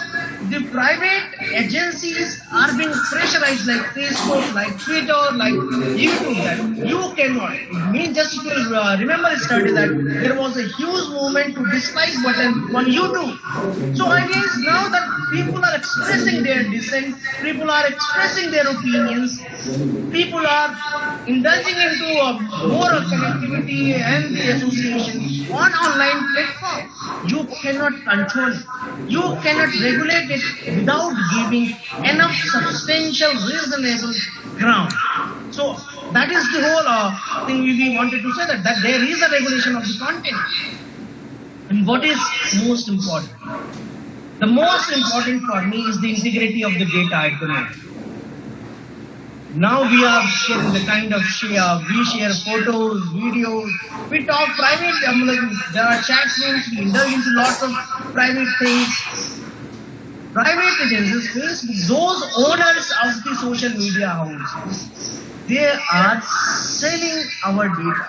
the private agencies are being pressurized like Facebook, like Twitter, like YouTube, that you cannot. It means just if you remember yesterday that there was a huge movement to dislike button on YouTube. So I guess now that people are expressing their dissent, people are expressing their opinions, people are indulging into more connectivity and the association on online platforms. You cannot control it. You cannot regulate it without giving enough substantial, reasonable ground. So that is the whole thing we wanted to say, that there is a regulation of the content. And what is most important? The most important for me is the integrity of the data at the moment. Now we are sharing the kind of share. We share photos, videos. We talk private. There are chat rooms. We indulge into lots of private things. Private agencies, Facebook, those owners of the social media houses, they are selling our data,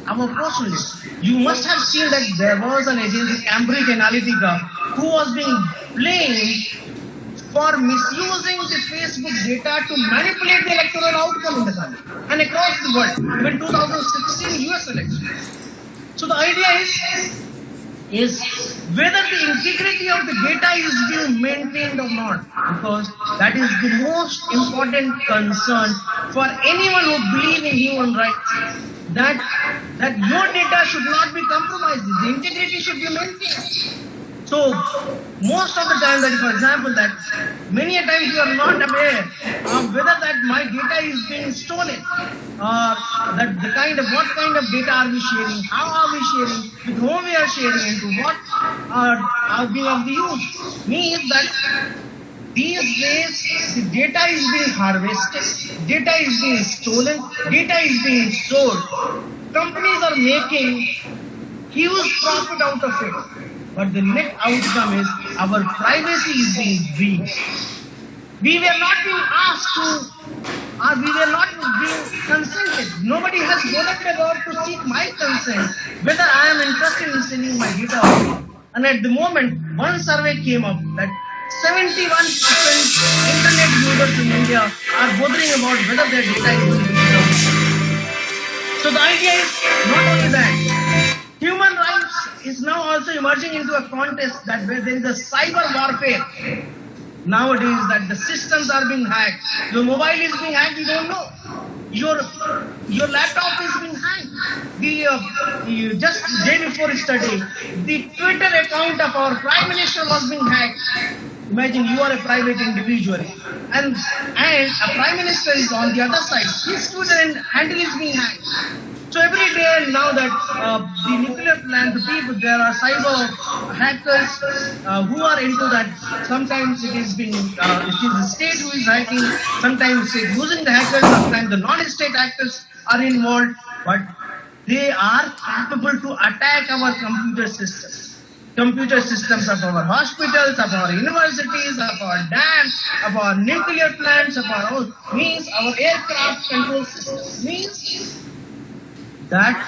our personal data. You must have seen that there was an agency, Cambridge Analytica, who was being blamed for misusing the Facebook data to manipulate the electoral outcome in the country and across the world, even 2016 US elections. So the idea is whether the integrity of the data is being maintained or not, because that is the most important concern for anyone who believes in human rights, that your data should not be compromised, the integrity should be maintained. So most of the time, that for example, that many a times you are not aware of whether that my data is being stolen, that what kind of data are we sharing, how are we sharing, with whom we are sharing, and to what are being of the use. Means that these days the data is being harvested, data is being stolen, data is being sold. Companies are making huge profit out of it. But the net outcome is our privacy is being breached. We were not being asked to, or we were not being consented. Nobody has bothered about to seek my consent whether I am interested in sending my data or not. And at the moment, one survey came up that 71% internet users in India are bothering about whether their data is being used. So the idea is not only that. Human rights is now also emerging into a contest that where there is a cyber warfare. Nowadays that the systems are being hacked. Your mobile is being hacked, you don't know. Your laptop is being hacked. Just the day before yesterday, the Twitter account of our Prime Minister was being hacked. Imagine you are a private individual and a Prime Minister is on the other side. His Twitter handle is being hacked. So every day now that the nuclear plant, there are cyber hackers who are into that. Sometimes it is the state who is hacking, sometimes it's using the hackers, sometimes the non-state actors are involved, but they are capable to attack our computer systems. Computer systems of our hospitals, of our universities, of our dams, of our nuclear plants, of our aircraft control systems. Means that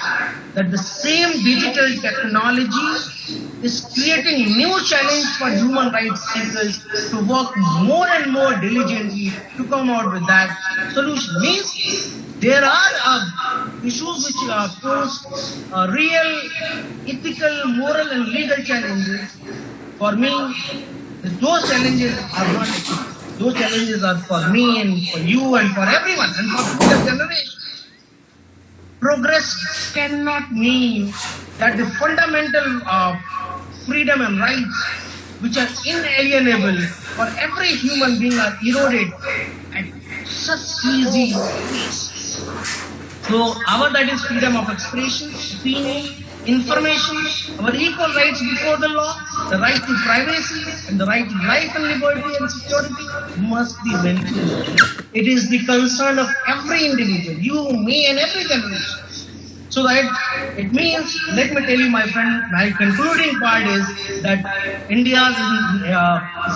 the same digital technology is creating new challenge for human rights seekers to work more and more diligently to come out with that solution. Means there are issues which pose real ethical, moral and legal challenges. For me, those challenges are not ethical. Those challenges are for me and for you and for everyone and for the future generation. Progress cannot mean that the fundamental freedom and rights which are inalienable for every human being are eroded at such easy pace. So that is freedom of expression, opinion, information, our equal rights before the law, the right to privacy and the right to life and liberty and security must be maintained. It is the concern of every individual, you, me and every generation. So that it means, let me tell you my friend, my concluding part is that India's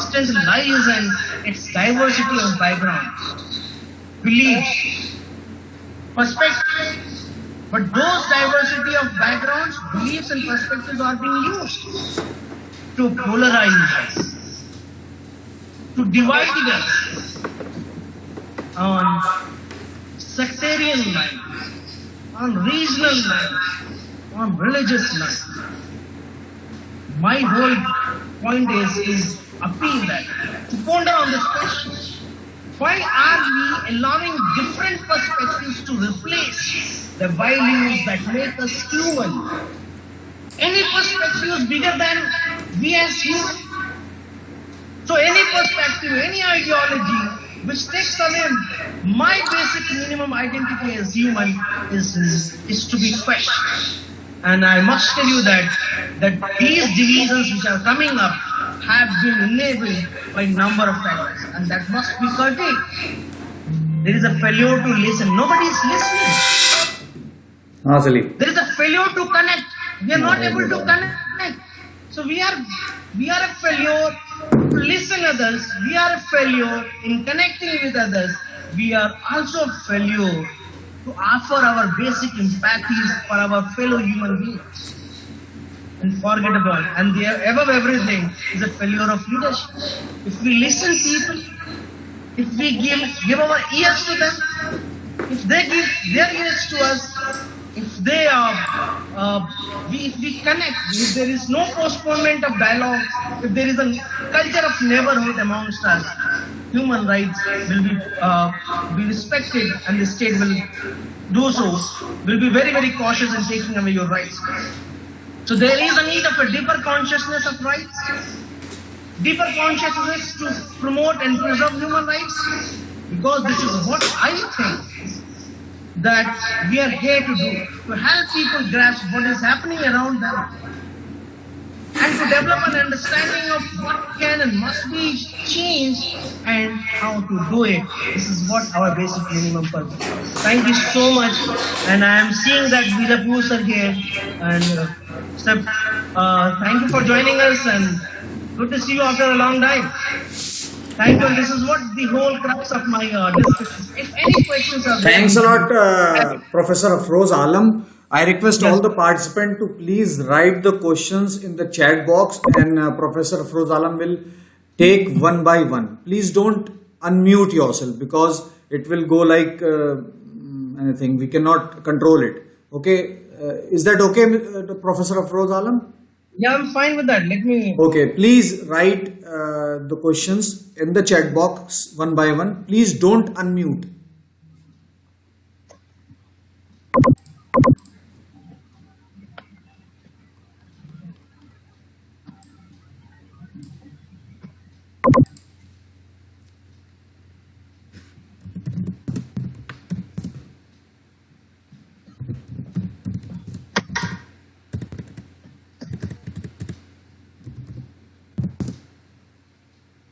strength lies in its diversity of backgrounds, beliefs, perspectives. But those diversity of backgrounds, beliefs and perspectives are being used to polarize us, to divide us on sectarian lines, on regional lines, on religious lines. My whole point is appeal that to ponder on this question. Why are we allowing different perspectives to replace the values that make us human? Any perspective is bigger than we as humans. So any perspective, any ideology which takes away my basic minimum identity as human is to be questioned. And I must tell you that these divisions which are coming up have been enabled by a number of factors, and that must be curtailed. there is a failure to listen. Nobody is listening. Salif. There is a failure to connect. We are not able to connect. So we are a failure to listen others. We are a failure in connecting with others. We are also a failure to offer our basic empathies for our fellow human beings. Unforgettable. And the above everything is a failure of leadership. If we listen people, if we give our ears to them, if they give their ears to us, if they if we connect, if there is no postponement of dialogue, if there is a culture of neighborhood amongst us, human rights will be respected, and the state will do so, will be very, very cautious in taking away your rights. So there is a need of a deeper consciousness of rights, deeper consciousness to promote and preserve human rights, because this is what I think that we are here to do, to help people grasp what is happening around them and to develop an understanding of what can and must be changed and how to do it. This is what our basic minimum purpose is. Thank you so much, and I am seeing that Veerapur sir here, and sir, thank you for joining us, and good to see you after a long time. Thank you. This is what the whole crux of my discussion. If any questions are there, Thanks a lot, Professor Afroz Alam. I request all the participants to please write the questions in the chat box, and Professor Afroz Alam will take one by one. Please don't unmute yourself, because it will go like anything. We cannot control it. Okay, is that okay, Professor Afroz Alam? yeah, I'm fine with that. Let me. Okay, please write the questions in the chat box one by one. Please don't unmute.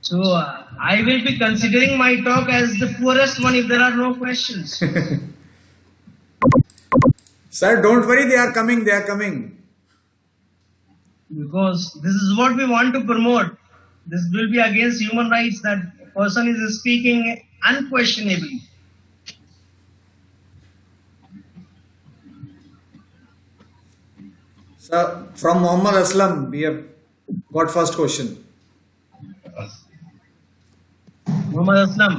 So I will be considering my talk as the poorest one if there are no questions. Sir, don't worry, they are coming, they are coming. Because this is what we want to promote. This will be against human rights, that person is speaking unquestionably. Sir, from Muhammad Aslam, we have got first question. Muhammad Aslam.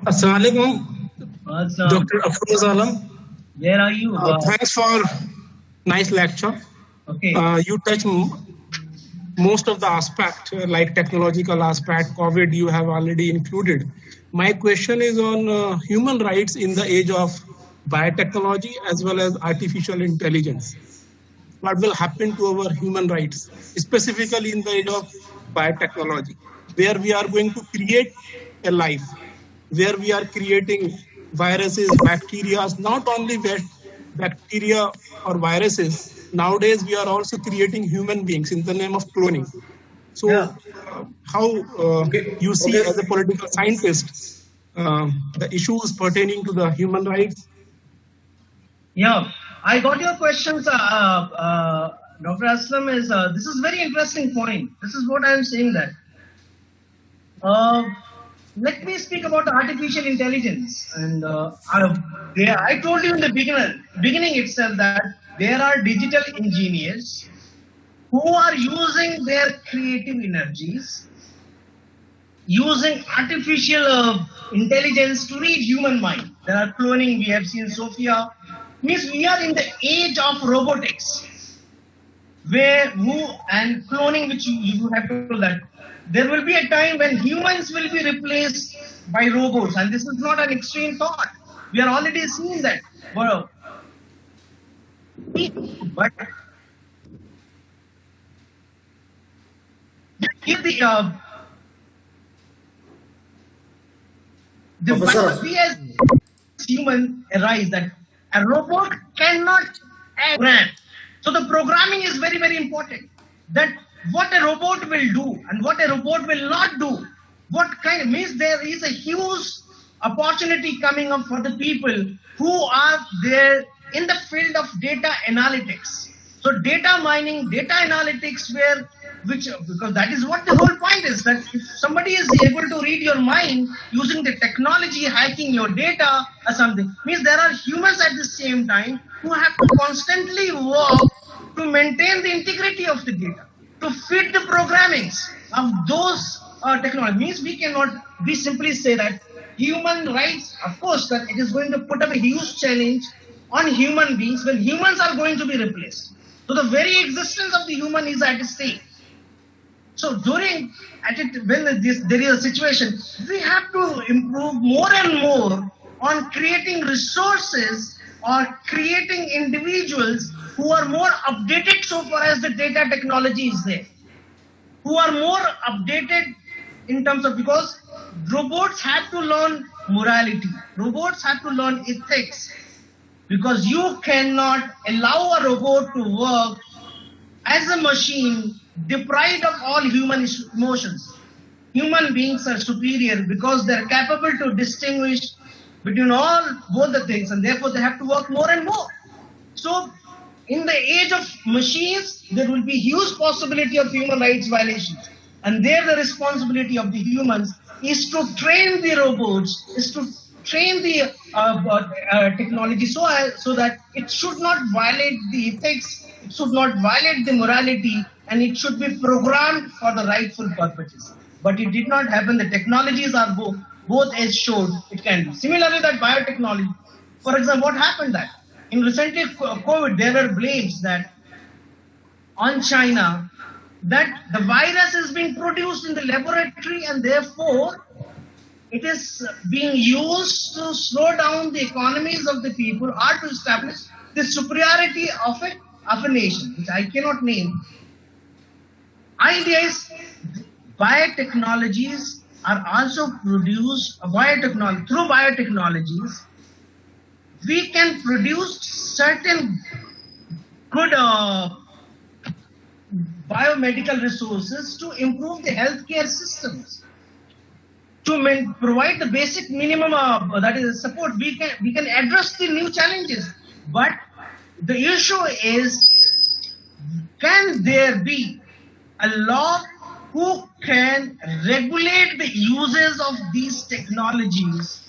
Assalamualaikum, Aslam. Dr. Afroz Alam. Where are you? Thanks for nice lecture. Okay. You touch most of the aspect, like technological aspect, COVID you have already included. My question is on human rights in the age of biotechnology as well as artificial intelligence. What will happen to our human rights, specifically in the age of biotechnology, where we are going to create a life, where we are creating viruses, bacteria, not only bacteria or viruses. Nowadays, we are also creating human beings in the name of cloning. So, how you see as a political scientist the issues pertaining to the human rights? Yeah, I got your questions, Dr. Aslam. This is very interesting point. This is what I am saying that. Let me speak about artificial intelligence. And I told you in the beginning itself that there are digital engineers who are using their creative energies, using artificial intelligence to read human mind. There are cloning. We have seen Sophia. Means we are in the age of robotics, and cloning, which you have told that there will be a time when humans will be replaced by robots, and this is not an extreme thought. We are already seeing that. But if the Professor. we as human arise that a robot cannot program. So the programming is very, very important. That what a robot will do and what a robot will not do, what kind means there is a huge opportunity coming up for the people who are there in the field of data analytics. So data mining, data analytics, because that is what the whole point is, that if somebody is able to read your mind using the technology, hacking your data or something, means there are humans at the same time who have to constantly work to maintain the integrity of the data, to fit the programmings of those technology. Means we simply say that human rights, of course, that it is going to put up a huge challenge on human beings when humans are going to be replaced. So the very existence of the human is at stake. So when there is a situation, we have to improve more and more on creating resources or creating individuals who are more updated so far as the data technology is there, who are more updated in terms of, because robots have to learn morality, robots have to learn ethics, because you cannot allow a robot to work as a machine deprived of all human emotions. Human beings are superior because they're capable to distinguish between both the things, and therefore they have to work more and more. So in the age of machines, there will be huge possibility of human rights violations. And there the responsibility of the humans is to train the robots, is to train the technology so that it should not violate the ethics, it should not violate the morality, and it should be programmed for the rightful purposes. But it did not happen. The technologies are both as showed it can be. Similarly, that biotechnology, for example, what happened that in recently COVID, there were blames that on China that the virus is being produced in the laboratory and therefore it is being used to slow down the economies of the people or to establish the superiority of a nation, which I cannot name. Idea is biotechnologies are also produced, through biotechnologies, we can produce certain good biomedical resources to improve the healthcare systems, to provide the basic minimum that is support. We can address the new challenges, but the issue is, can there be a law who can regulate the uses of these technologies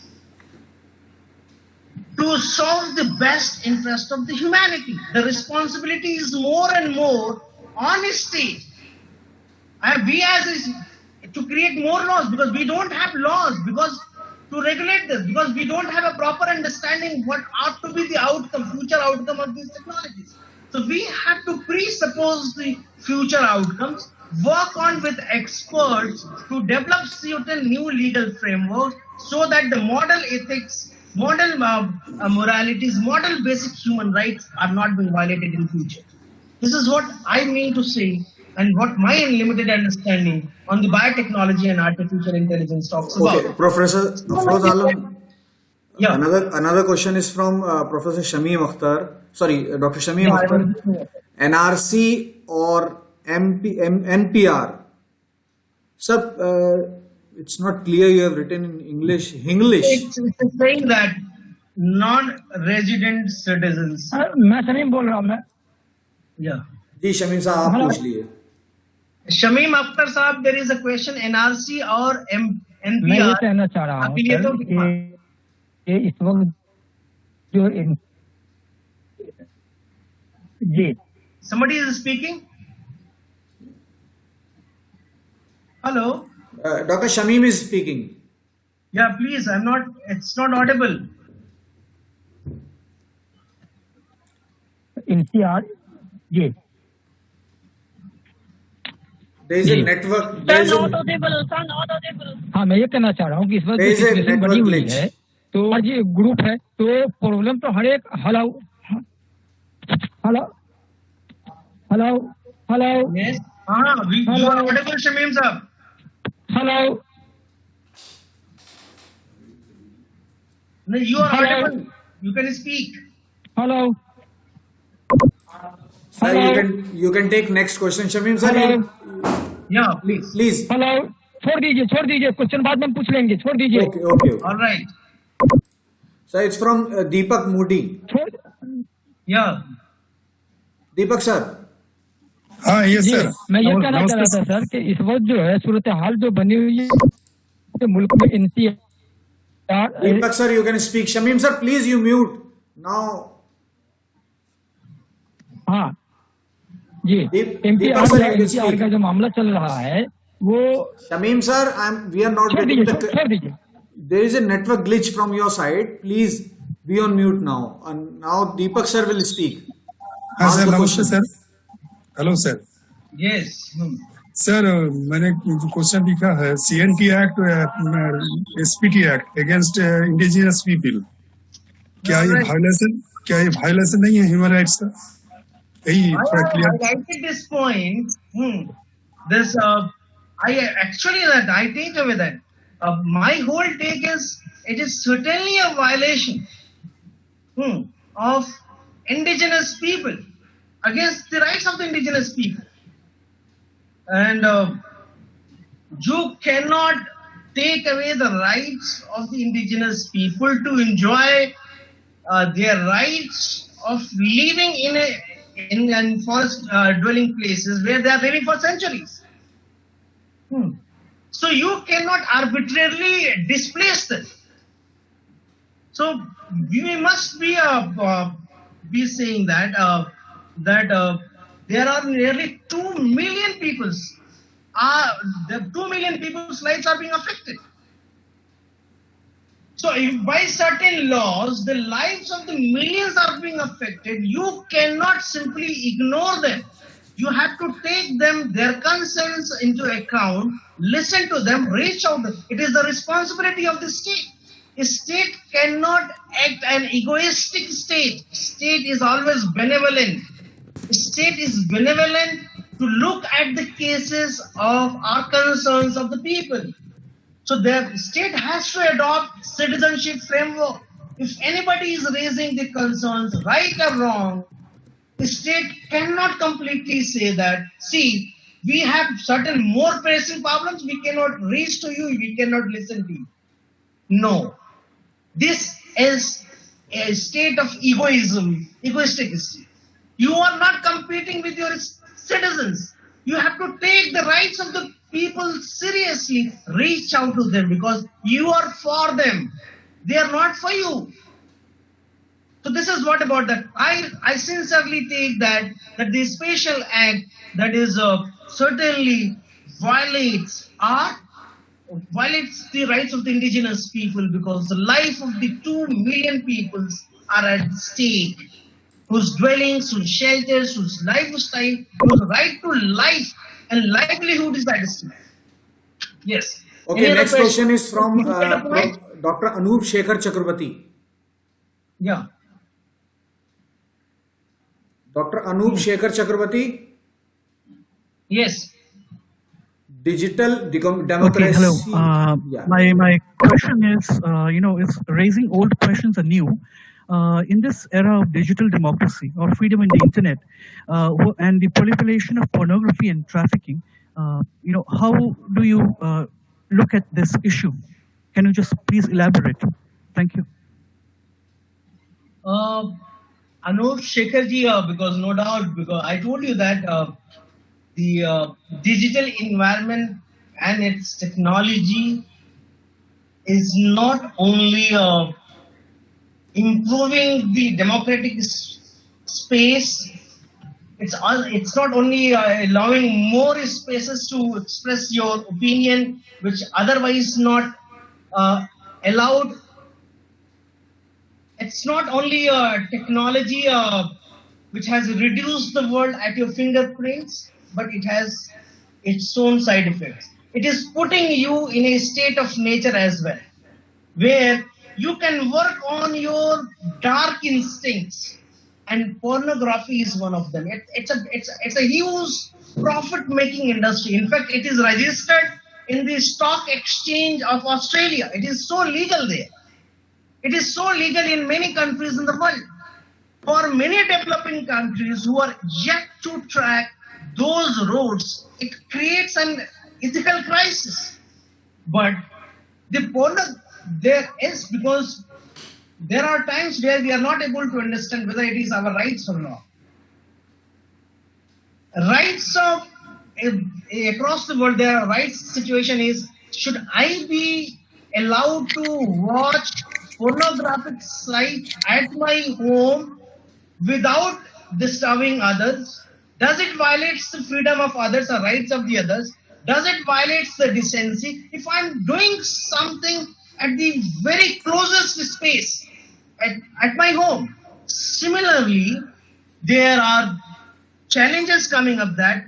to serve the best interest of the humanity? The responsibility is more and more on a state. To create more laws, because we don't have laws to regulate this, because we don't have a proper understanding what ought to be the future outcome of these technologies. So we have to presuppose the future outcomes, work on with experts to develop certain new legal frameworks so that the model ethics, model moralities, model basic human rights are not being violated in future. This is what I mean to say, and what my limited understanding on the biotechnology and artificial intelligence talks about. Okay, Professor Afroz Alam. Yeah. Another question is from Professor Shamim Akhtar. Sorry, Dr. Shamim Akhtar. NRC or NPR? Sir, it's not clear. You have written in English. It's saying that non-resident citizens. मैं शमीम बोल रहा हूँ मैं. Yeah. जी शमीम साहब आप पूछ लिए. शमीम अख्तर साहब, there is a question, NRC और NPR. मैं ये कहना चाह रहा हूँ कि इस वक्त जो जी. Somebody is speaking. Hello. Dr. Shamim is speaking. Yeah, please. It's not audible. NCR. Ji. There is a network. हाँ, मैं ये कहना चाह रहा हूँ कि इस वक्त सिचुएशन बनी हुई है, तो आज ये ग्रुप है, तो प्रॉब्लम तो हर एक hello. Yes. You are audible, Shamim sir. Hello. No, you are audible. You can speak. Hello. Sir, you can take next question, Shamim sir. Hello. Yeah, please. Please. Hello. छोड़ दीजिए question बाद में हम पूछ लेंगे, छोड़ दीजिए। Okay. All right. So it's from Deepak Moody. Yeah. Deepak sir. हाँ yes जी, sir. मैं ये कहना चाह रहा था सर कि इस वक्त जो है सूरत हाल जो बनी हुई है मुल्क में NCR। Deepak sir, you can speak. Shamim sir, please you mute now. हाँ जी, Deepak sir, you can NCR speak. का जो मामला चल रहा है वो Shamim sir, we are not छोड़ getting दीजिए। There is a network glitch from your side. Please be on mute now. And now Deepak sir will speak. हाँ Ask सर, the नमस्ते question. Sir. Hello sir. Yes. Sir मैंने question लिखा है CNT act, SPT act against indigenous people, क्या ये violation नहीं है human rights का? यही थोड़ा I clear. highlighted this point. This I take away that. My whole take is it is certainly a violation of indigenous people, against the rights of the indigenous people, and you cannot take away the rights of the indigenous people to enjoy their rights of living in forest dwelling places where they are living for centuries. So you cannot arbitrarily displace them. So we must be saying that there are nearly 2 million people's 2 million people's lives are being affected. So if by certain laws the lives of the millions are being affected, you cannot simply ignore them. You have to take their concerns into account, listen to them, reach out. It is the responsibility of the state. A state cannot act an egoistic state. State is always benevolent. State is benevolent to look at the cases of our concerns of the people. So the state has to adopt citizenship framework. If anybody is raising the concerns, right or wrong, the state cannot completely say that, see, we have certain more pressing problems, we cannot reach to you, we cannot listen to you. No. This is a state of egoistic state. You are not competing with your citizens. You have to take the rights of the people seriously, reach out to them because you are for them. They are not for you. So this is what about that. I sincerely take that the special act that is certainly violates the rights of the indigenous people because the life of the 2 million peoples are at stake, whose dwellings, whose shelters, whose lifestyle, whose right to life and livelihood is at stake. Yes. Okay, Any next other question is from You get the point? Dr. Anup Shekhar Chakrabarti. Yeah. Dr. Anup Shekhar Chakrabarti, Yes. digital democracy. Okay, hello. Yeah. My question is, is raising old questions anew. In this era of digital democracy or freedom in the internet, and the proliferation of pornography and trafficking, how do you look at this issue? Can you just please elaborate? Thank you. Anup Shekharji, because no doubt, because I told you that the digital environment and its technology is not only improving the democratic space, it's not only allowing more spaces to express your opinion, which otherwise not allowed. It's not only technology which has reduced the world at your fingerprints, but it has its own side effects. It is putting you in a state of nature as well, where you can work on your dark instincts, and pornography is one of them. It's a huge profit-making industry. In fact, it is registered in the stock exchange of Australia. It is so legal there. It is so legal in many countries in the world. For many developing countries who are yet to track those roads, it creates an ethical crisis. But there is, because there are times where we are not able to understand whether it is our rights or not. Rights of across the world, there are rights situation is, should I be allowed to watch pornographic site at my home without disturbing others? Does it violate the freedom of others or rights of the others? Does it violate the decency? If I'm doing something at the very closest space at my home. Similarly, there are challenges coming up that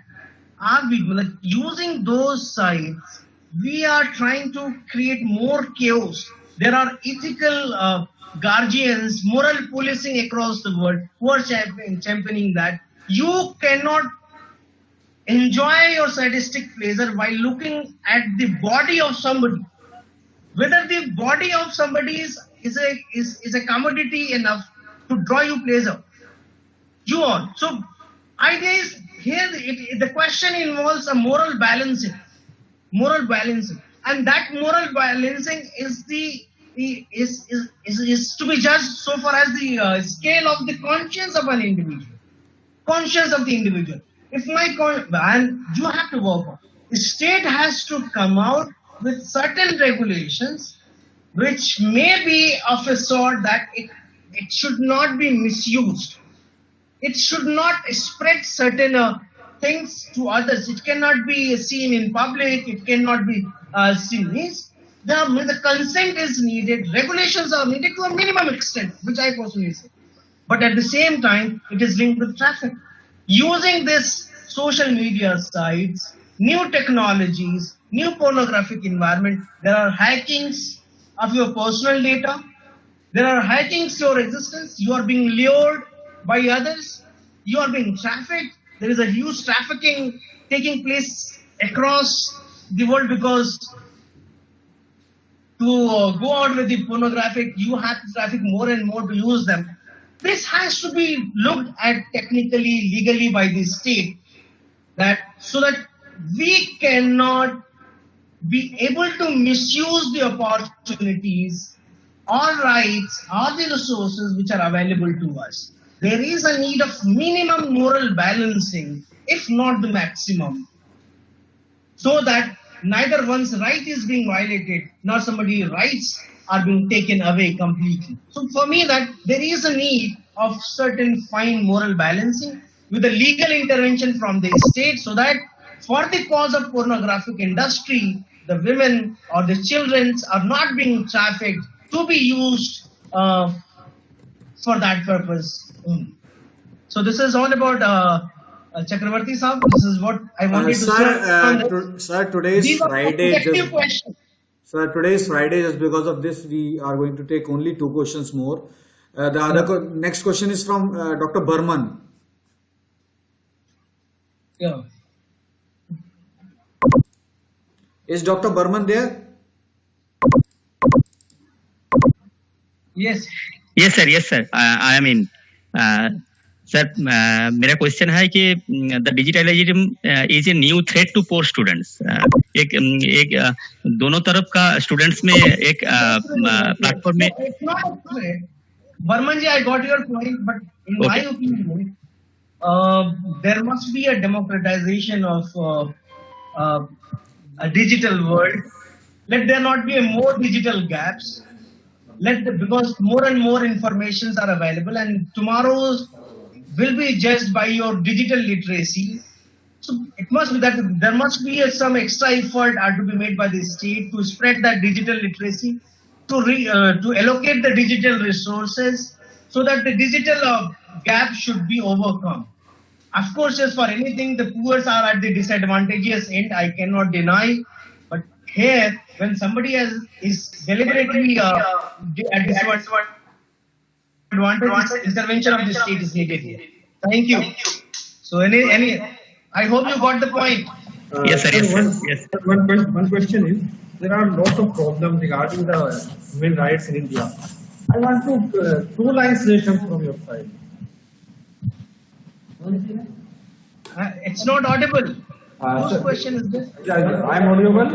are we like using those sites, we are trying to create more chaos. There are ethical guardians, moral policing across the world who are championing that. You cannot enjoy your sadistic pleasure while looking at the body of somebody. Whether the body of somebody is a commodity enough to draw you pleasure. You on. So idea is here the question involves a moral balancing. And that moral balancing is is to be judged so far as the scale of the conscience of an individual. If and you have to work on. The state has to come out with certain regulations which may be of a sort that it should not be misused. It should not spread certain things to others. It cannot be seen in public. It cannot be seen. The consent is needed. Regulations are needed to a minimum extent, which I personally say. But at the same time, it is linked with traffic. Using this social media sites, new technologies, new pornographic environment, there are hackings of your personal data. There are hackings to your existence. You are being lured by others. You are being trafficked. There is a huge trafficking taking place across the world because to go out with the pornographic, you have to traffic more and more to use them. This has to be looked at technically, legally by the state, so that we cannot be able to misuse the opportunities or rights or the resources which are available to us. There is a need of minimum moral balancing, if not the maximum, so that neither one's right is being violated, nor somebody's rights are being taken away completely. So for me, that there is a need of certain fine moral balancing with a legal intervention from the state, so that for the cause of pornographic industry, the women or the children are not being trafficked to be used for that purpose. So this is all about Chakravarti Saab. This is what I wanted to say. Sir, today is Friday. Sir, today is Friday. Just because of this, we are going to take only 2 questions more. The next question is from Dr. Burman. Yeah. Is Dr. Burman there? Yes. Yes sir. I am in. Sir मेरा question है कि the digitalization is a new threat to poor students. एक दोनों तरफ का students में एक platform में. Burman ji, I got your point, but in my opinion, there must be a democratization of a digital world. Let there not be more digital gaps. Because more and more informations are available, and tomorrow will be judged by your digital literacy. So it must be that there must be some extra effort to be made by the state to spread that digital literacy, to allocate the digital resources, so that the digital gap should be overcome. Of course, as for anything, the poor are at the disadvantageous end. I cannot deny. But here, when somebody is deliberately at disadvantage, intervention of the state is needed here. Thank you. So, I hope you got the point. Yes, sir. Yes. One question is, there are lots of problems regarding the human rights in India. I want to 2 lines suggestion from your side. It's not audible. Whose question is this? I'm audible.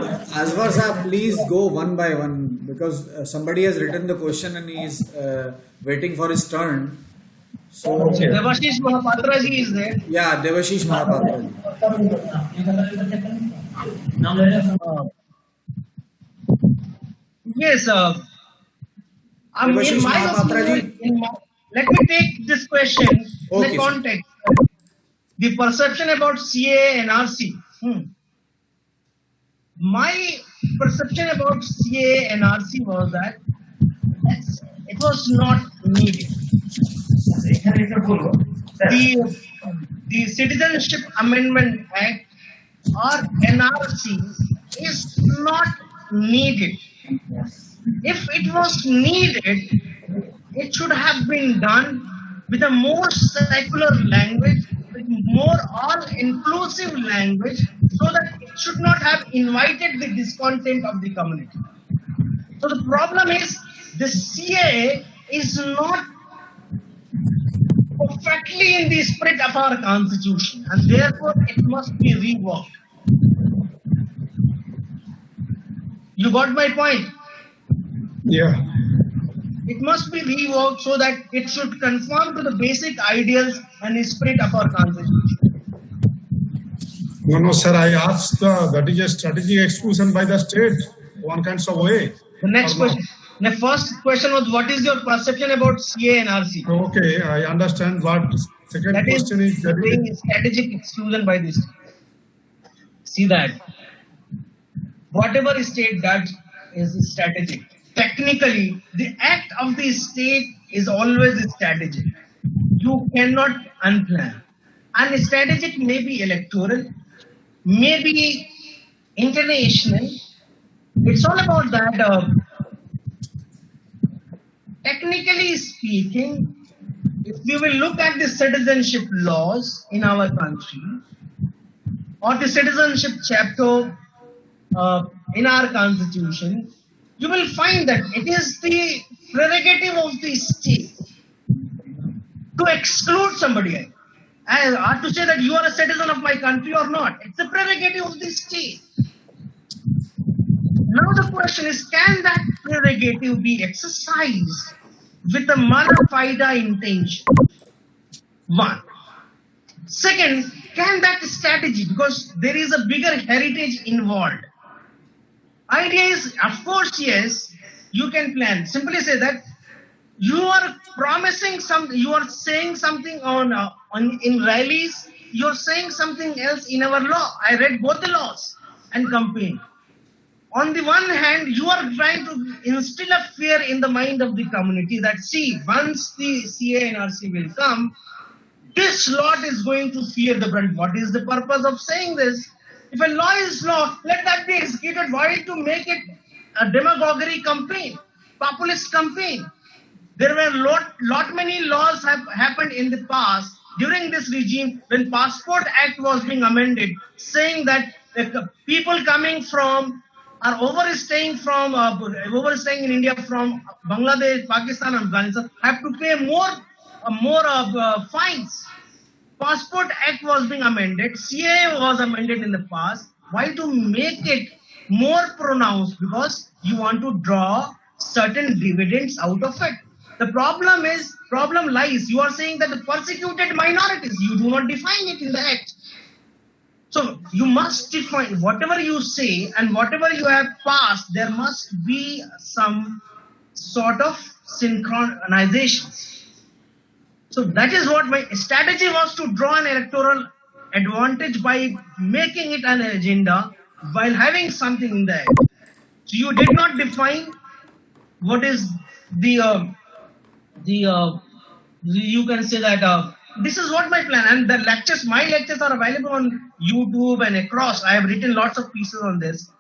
Aswar Saab, please go one by one because somebody has written the question and he is waiting for his turn. So, Devashish Mahapatra ji is there. yeah, Devashish Mahapatra. Yes, Devashish in my Mahapatra ji. opinion, let me take this question in Okay, the context. The perception about CA and RC. My perception about CA and RC was that it was not needed. The Citizenship Amendment Act or NRC is not needed. If it was needed, it should have been done with a more secular language, with more all-inclusive language, so that it should not have invited the discontent of the community. So the problem is the CAA is not perfectly in the spirit of our constitution, and therefore it must be reworked. You got my point? Yeah. It must be reworked so that it should conform to the basic ideals and the spirit of our constitution. No, sir. I asked that is a strategic exclusion by the state, one kinds of way. The next question. The first question was, what is your perception about CA and RC? Okay, I understand. But second That is question is strategic exclusion by this. See that whatever the state does is strategic. Technically, the act of the state is always strategic. You cannot unplan. And strategic may be electoral, may be international. It's all about that. Technically speaking, if we will look at the citizenship laws in our country or the citizenship chapter in our constitution, you will find that it is the prerogative of the state to exclude somebody or to say that you are a citizen of my country or not. It's the prerogative of the state. Now the question is, can that prerogative be exercised with a mana fide intention? One. Second, can that strategy, because there is a bigger heritage involved. Idea is, of course, yes, you can plan. Simply say that you are promising something, you are saying something in rallies, you are saying something else in our law. I read both the laws and campaign. On the one hand, you are trying to instill a fear in the mind of the community that, see, once the CA and RC will come, this lot is going to fear the brunt. What is the purpose of saying this? If a law is law, let that be executed. Why to make it a demagoguery campaign, populist campaign? There were lot many laws have happened in the past during this regime when Passport Act was being amended, saying that people coming from are overstaying in India from Bangladesh, Pakistan, and Afghanistan have to pay more fines. Passport Act was being amended. CAA was amended in the past. Why to make it more pronounced? Because you want to draw certain dividends out of it. The problem lies. You are saying that the persecuted minorities. You do not define it in the Act. So you must define whatever you say and whatever you have passed. There must be some sort of synchronization. So that is what my strategy was, to draw an electoral advantage by making it an agenda while having something in there. So you did not define what is you can say that this is what my plan, and the lectures, my lectures are available on YouTube and across. I have written lots of pieces on this,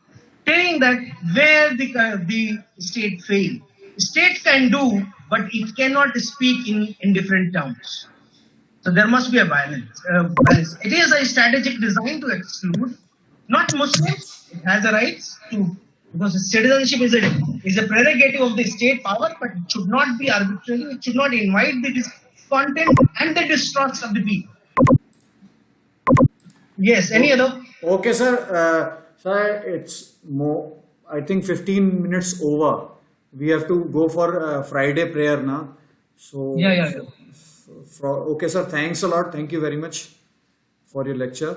telling that where the state failed. State can do, but it cannot speak in different terms. So there must be a balance. It is a strategic design to exclude, not Muslims. It has a right to, because citizenship is a prerogative of the state power, but it should not be arbitrary. It should not invite the discontent and the distrust of the people. Yes. Any other? Okay, sir. Sir, it's more. I think 15 minutes over. We have to go for Friday prayer now. So Yeah. okay, sir. Thanks a lot. Thank you very much for your lecture.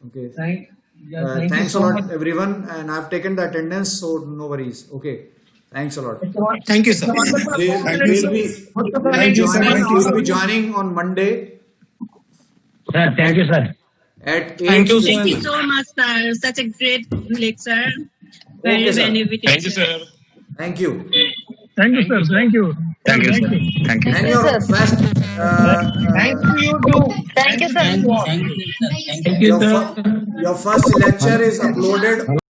Okay. Thank you Thanks so a lot, much. everyone. And I've taken the attendance, so no worries. Okay. Thanks a lot. Thank you, sir. We'll be joining on Monday Sir, thank you, sir. at 8. Thank you, Thank you so much, sir. Such a great lecture. Very Okay, sir. beneficial. Thank you, sir. Thank you. Thank you, sir. Thank you. Thank you, sir. Thank you. And your first, Thank you too. Thank you, sir. Thank you, your, sir. your first lecture is uploaded